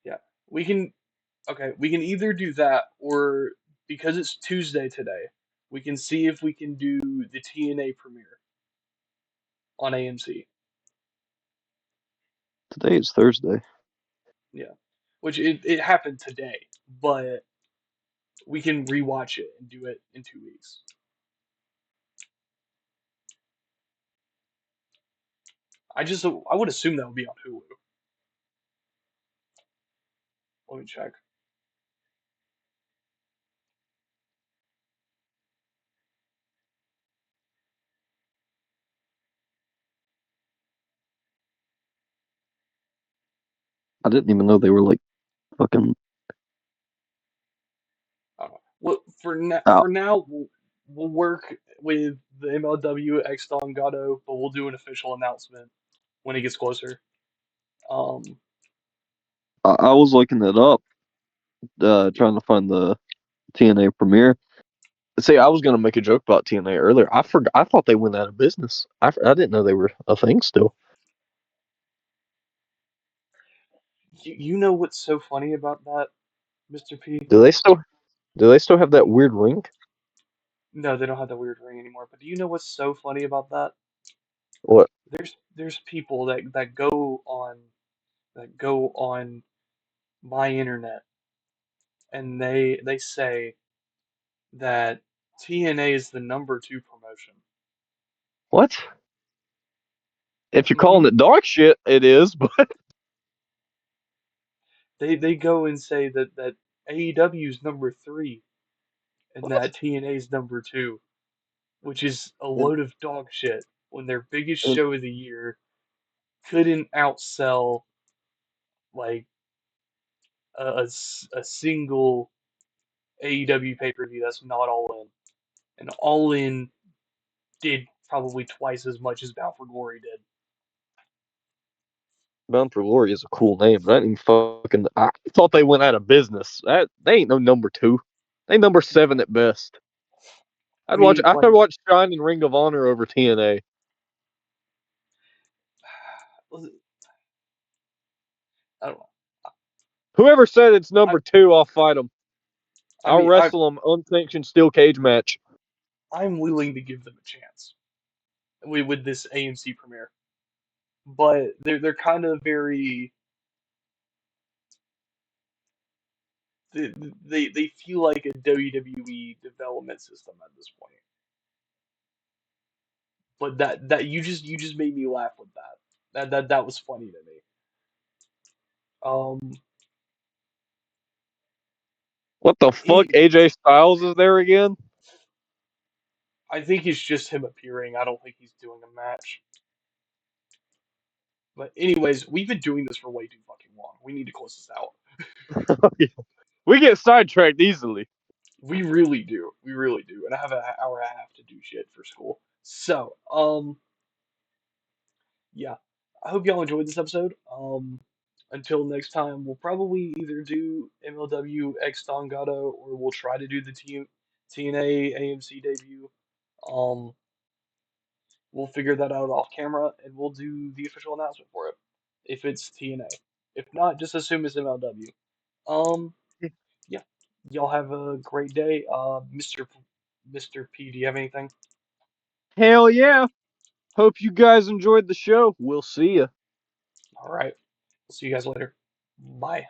Yeah, we can. Okay, we can either do that, or because it's Tuesday today, we can see if we can do the TNA premiere on AMC. Today is Thursday. Yeah, which it happened today, but we can rewatch it and do it in 2 weeks. I would assume that would be on Hulu. Let me check. I didn't even know they were like fucking Well, out. for now, we'll work with the MLW X Don Gatto, but we'll do an official announcement when it gets closer. Um, I was looking it up, yeah, trying to find the TNA premiere. See, I was gonna make a joke about TNA earlier. I forgot. I thought they went out of business. I didn't know they were a thing still. You know what's so funny about that, Mr. P? Do they still do they still have that weird ring? No, they don't have the weird ring anymore. But do you know what's so funny about that? What? There's people that go on my internet and they say that TNA is the number two promotion. What? If you're Hmm. calling it dog shit, it is. But They go and say that AEW is number three and what? that TNA is number two, which is a And, load of dog shit when their biggest and show of the year couldn't outsell like a single AEW pay-per-view that's not All In. And All In did probably twice as much as Bound for Glory did. Bound for Glory is a cool name. That ain't fucking. I thought they went out of business. That they ain't no number two. They number seven at best. I I'd watch. mean, I'd like, watch Shine and Ring of Honor over TNA. I don't know. Whoever said it's I, number two, I'll fight them. I I'll mean, wrestle them unsanctioned steel cage match. I'm willing to give them a chance with this AMC premiere, but they're kind of very they, they feel like a WWE development system at this point. But that you just made me laugh with that. That was funny to me. Um, What the fuck? any AJ Styles is there again? I think it's just him appearing. I don't think he's doing a match. But anyways, we've been doing this for way too fucking long. We need to close this out. We get sidetracked easily. We really do. We really do. And I have an hour and a half to do shit for school. So, yeah. I hope y'all enjoyed this episode. Until next time, we'll probably either do MLW X Gato or we'll try to do the TNA AMC debut. Um, we'll figure that out off camera and we'll do the official announcement for it if it's TNA. If not, just assume it's MLW. Um, yeah. Y'all have a great day. Mr. P, do you have anything? Hell yeah. Hope you guys enjoyed the show. We'll see ya. All right. See you guys later. Bye.